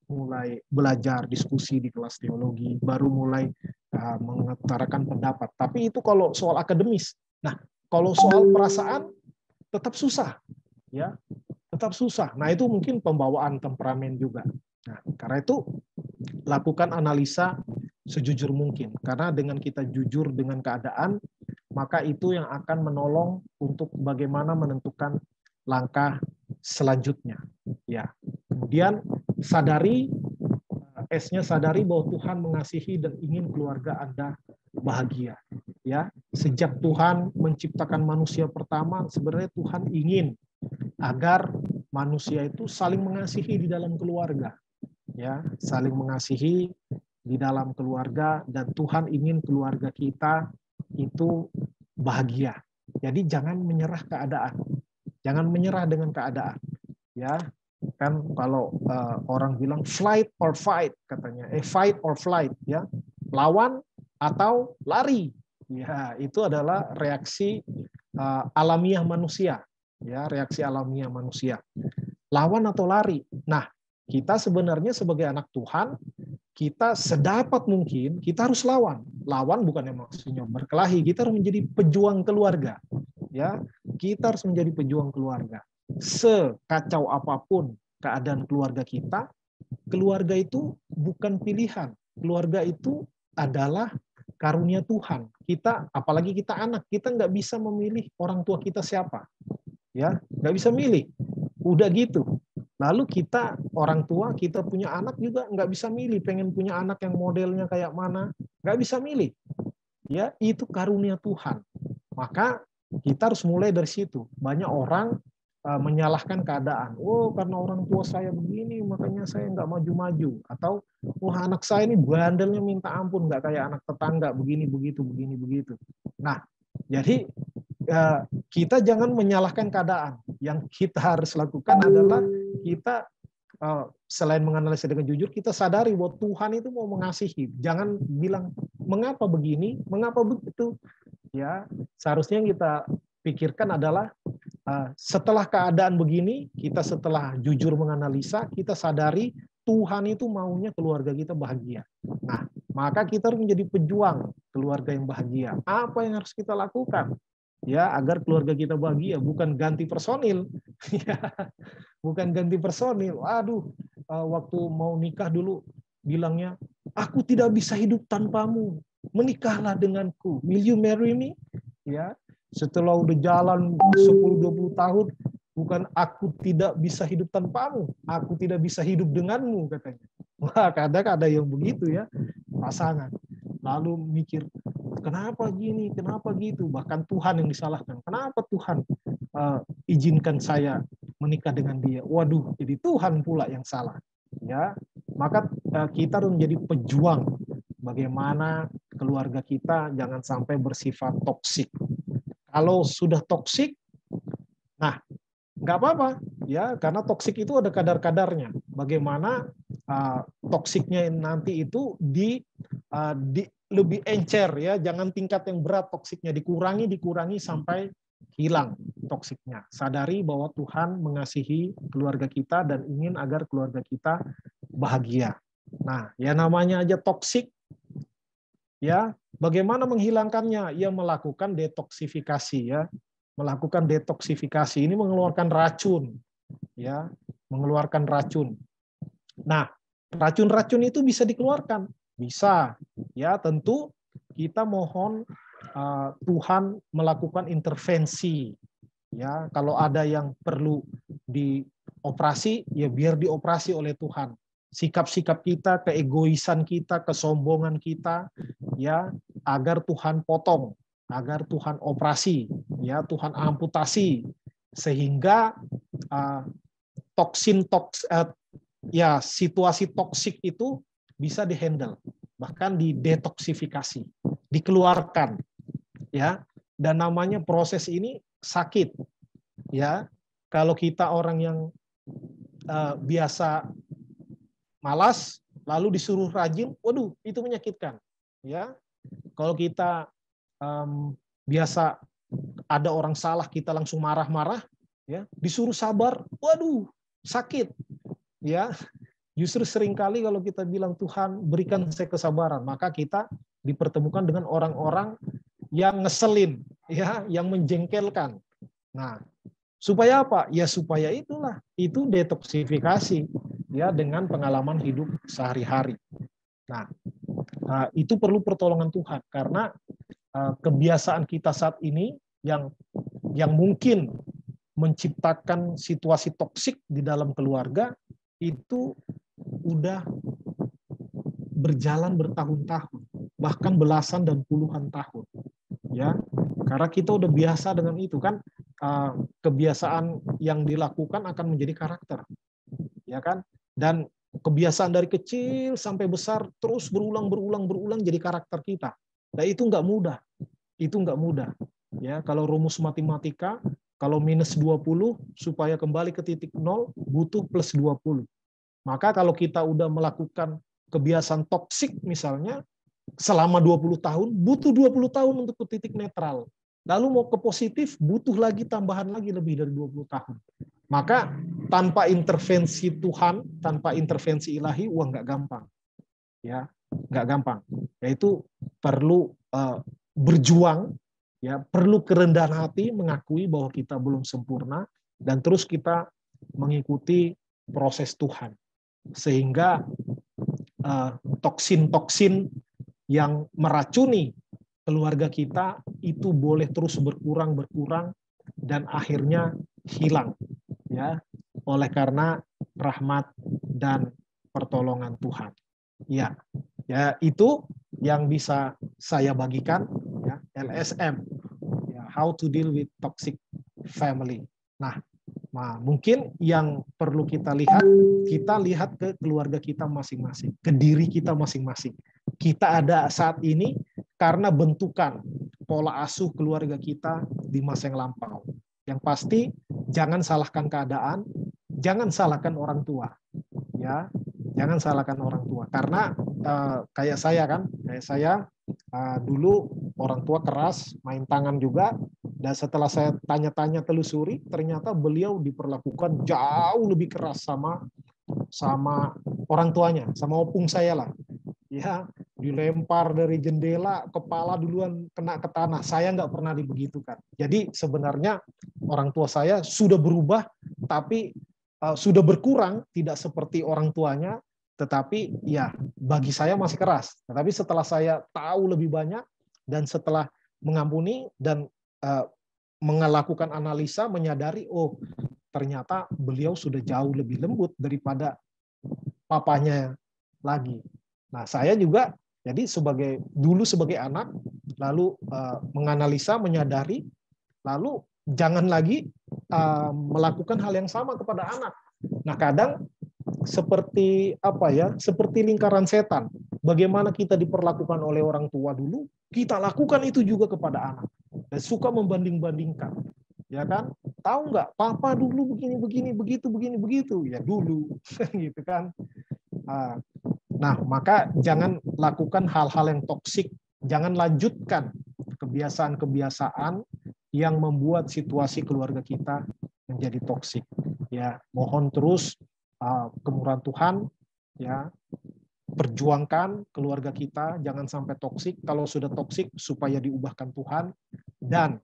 mulai belajar diskusi di kelas teologi, baru mulai mengutarakan pendapat. Tapi itu kalau soal akademis. Nah, kalau soal perasaan tetap susah, ya. Tetap susah. Nah, itu mungkin pembawaan temperamen juga. Nah, karena itu lakukan analisa sejujur mungkin. Karena dengan kita jujur dengan keadaan, maka itu yang akan menolong untuk bagaimana menentukan langkah selanjutnya. Ya. Kemudian sadari, S-nya sadari bahwa Tuhan mengasihi dan ingin keluarga Anda bahagia. Ya, sejak Tuhan menciptakan manusia pertama, sebenarnya Tuhan ingin agar manusia itu saling mengasihi di dalam keluarga, ya, saling mengasihi di dalam keluarga, dan Tuhan ingin keluarga kita itu bahagia. Jadi jangan menyerah keadaan, jangan menyerah dengan keadaan, ya. Kan kalau orang bilang flight or fight, katanya, fight or flight, ya, lawan atau lari, ya, itu adalah reaksi alamiah manusia. Ya, reaksi alamiah manusia. Lawan atau lari. Nah, kita sebenarnya sebagai anak Tuhan, kita sedapat mungkin kita harus lawan. Lawan bukannya maksudnya berkelahi, kita harus menjadi pejuang keluarga. Ya, kita harus menjadi pejuang keluarga. Sekacau apapun keadaan keluarga kita, keluarga itu bukan pilihan. Keluarga itu adalah karunia Tuhan. Kita, apalagi kita anak, kita nggak bisa memilih orang tua kita siapa. Ya, nggak bisa milih, udah gitu. Lalu kita orang tua, kita punya anak juga nggak bisa milih, pengen punya anak yang modelnya kayak mana, nggak bisa milih. Ya, itu karunia Tuhan. Maka kita harus mulai dari situ. Banyak orang menyalahkan keadaan. Oh, karena orang tua saya begini, makanya saya nggak maju-maju. Atau, wah, anak saya ini bandelnya minta ampun, nggak kayak anak tetangga, begini begitu. Nah, jadi kita jangan menyalahkan keadaan. Yang kita harus lakukan adalah kita selain menganalisa dengan jujur, kita sadari bahwa Tuhan itu mau mengasihi. Jangan bilang mengapa begini, mengapa begitu. Ya, seharusnya yang kita pikirkan adalah setelah keadaan begini, kita setelah jujur menganalisa, kita sadari Tuhan itu maunya keluarga kita bahagia. Nah, maka kita harus menjadi pejuang keluarga yang bahagia. Apa yang harus kita lakukan? ya, agar keluarga kita bahagia, bukan ganti personil. Ya, bukan ganti personil. Aduh, waktu mau nikah dulu bilangnya, aku tidak bisa hidup tanpamu, menikahlah denganku, will you marry me? Ya, setelah udah jalan 10-20 tahun, bukan aku tidak bisa hidup tanpamu, aku tidak bisa hidup denganmu, katanya. Wah, kadang ada yang begitu ya, pasangan. Lalu mikir, kenapa gini, kenapa gitu, bahkan Tuhan yang disalahkan. Kenapa Tuhan izinkan saya menikah dengan dia? Waduh, jadi Tuhan pula yang salah. Ya, maka kita harus menjadi pejuang bagaimana keluarga kita jangan sampai bersifat toksik. Kalau sudah toksik, nah nggak apa-apa ya, karena toksik itu ada kadar-kadarnya. Bagaimana toksiknya nanti itu lebih encer ya, jangan tingkat yang berat toksiknya, dikurangi sampai hilang toksiknya. Sadari bahwa Tuhan mengasihi keluarga kita dan ingin agar keluarga kita bahagia. Nah, ya namanya aja toksik, ya bagaimana menghilangkannya? Ya melakukan detoksifikasi ya, melakukan detoksifikasi ini mengeluarkan racun, ya mengeluarkan racun. Nah, racun-racun itu bisa dikeluarkan, bisa, ya tentu kita mohon Tuhan melakukan intervensi, ya kalau ada yang perlu dioperasi, ya biar dioperasi oleh Tuhan. Sikap-sikap kita, keegoisan kita, kesombongan kita, ya agar Tuhan potong, agar Tuhan operasi, ya Tuhan amputasi, sehingga ya situasi toksik itu bisa dihandle, bahkan didetoksifikasi, dikeluarkan, ya. Dan namanya proses ini sakit, ya. Kalau kita orang yang biasa malas, lalu disuruh rajin, waduh, itu menyakitkan, ya. Kalau kita biasa ada orang salah, kita langsung marah-marah, ya, disuruh sabar, waduh, sakit. Ya, justru seringkali kalau kita bilang Tuhan berikan saya kesabaran, maka kita dipertemukan dengan orang-orang yang ngeselin, ya, yang menjengkelkan. Nah, supaya apa? Ya supaya itu detoksifikasi, ya dengan pengalaman hidup sehari-hari. Nah, itu perlu pertolongan Tuhan karena kebiasaan kita saat ini yang mungkin menciptakan situasi toksik di dalam keluarga itu udah berjalan bertahun-tahun, bahkan belasan dan puluhan tahun, ya. Karena kita udah biasa dengan itu kan, kebiasaan yang dilakukan akan menjadi karakter, ya kan. Dan kebiasaan dari kecil sampai besar terus berulang jadi karakter kita. Nah itu nggak mudah, ya. Kalau rumus matematika, kalau minus 20 supaya kembali ke titik 0 butuh plus 20. Maka kalau kita udah melakukan kebiasaan toksik misalnya selama 20 tahun, butuh 20 tahun untuk ke titik netral. Lalu mau ke positif butuh lagi tambahan lagi lebih dari 20 tahun. Maka tanpa intervensi Tuhan, tanpa intervensi ilahi, wah nggak gampang. Ya, nggak gampang. Yaitu perlu berjuang, ya perlu kerendahan hati mengakui bahwa kita belum sempurna dan terus kita mengikuti proses Tuhan sehingga toksin-toksin yang meracuni keluarga kita itu boleh terus berkurang dan akhirnya hilang, ya oleh karena rahmat dan pertolongan Tuhan. Ya itu yang bisa saya bagikan. Ya, LSM, ya, how to deal with toxic family. Nah, mungkin yang perlu kita lihat ke keluarga kita masing-masing, ke diri kita masing-masing. Kita ada saat ini karena bentukan pola asuh keluarga kita di masa yang lampau. Yang pasti jangan salahkan keadaan, jangan salahkan orang tua, ya, jangan salahkan orang tua. Karena kayak saya dulu orang tua keras, main tangan juga, dan setelah saya tanya-tanya telusuri, ternyata beliau diperlakukan jauh lebih keras sama orang tuanya, sama opung saya lah. Ya, dilempar dari jendela, kepala duluan kena ke tanah. Saya nggak pernah dibegitukan. Jadi sebenarnya orang tua saya sudah berubah, tapi sudah berkurang, tidak seperti orang tuanya, tetapi ya bagi saya masih keras. Tetapi setelah saya tahu lebih banyak, dan setelah mengampuni dan melakukan analisa, menyadari, oh ternyata beliau sudah jauh lebih lembut daripada papanya lagi. Nah, saya juga jadi dulu sebagai anak, lalu menganalisa, menyadari, lalu jangan lagi melakukan hal yang sama kepada anak. Nah, kadang seperti apa ya? Seperti lingkaran setan. Bagaimana kita diperlakukan oleh orang tua dulu, kita lakukan itu juga kepada anak. Dan suka membanding-bandingkan. Ya kan? Tahu nggak? Papa dulu begini, begitu. Ya dulu. Gitu kan. Nah, maka jangan lakukan hal-hal yang toksik. Jangan lanjutkan kebiasaan-kebiasaan yang membuat situasi keluarga kita menjadi toksik. Ya, mohon terus kemurahan Tuhan, ya, perjuangkan keluarga kita, jangan sampai toksik. Kalau sudah toksik, supaya diubahkan Tuhan, dan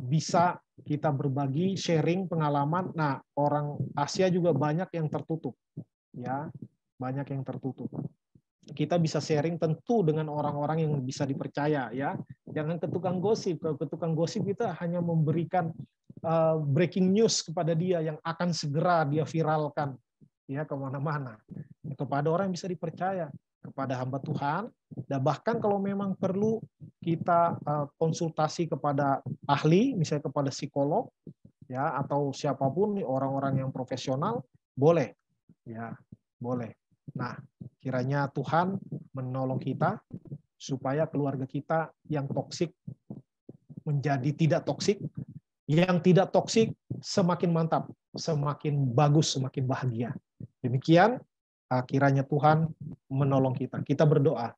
bisa kita berbagi, sharing pengalaman. Nah, orang Asia juga banyak yang tertutup, ya, banyak yang tertutup. Kita bisa sharing tentu dengan orang-orang yang bisa dipercaya, ya. Jangan ke tukang gosip. Kalau ke tukang gosip kita hanya memberikan breaking news kepada dia yang akan segera dia viralkan, ya, kemana-mana. Kepada orang yang bisa dipercaya, kepada hamba Tuhan, dan bahkan kalau memang perlu kita konsultasi kepada ahli, misalnya kepada psikolog, ya, atau siapapun, orang-orang yang profesional, boleh, ya, boleh. Nah, kiranya Tuhan menolong kita supaya keluarga kita yang toksik menjadi tidak toksik, yang tidak toksik semakin mantap, semakin bagus, semakin bahagia. Demikian, kiranya Tuhan menolong kita. Kita berdoa.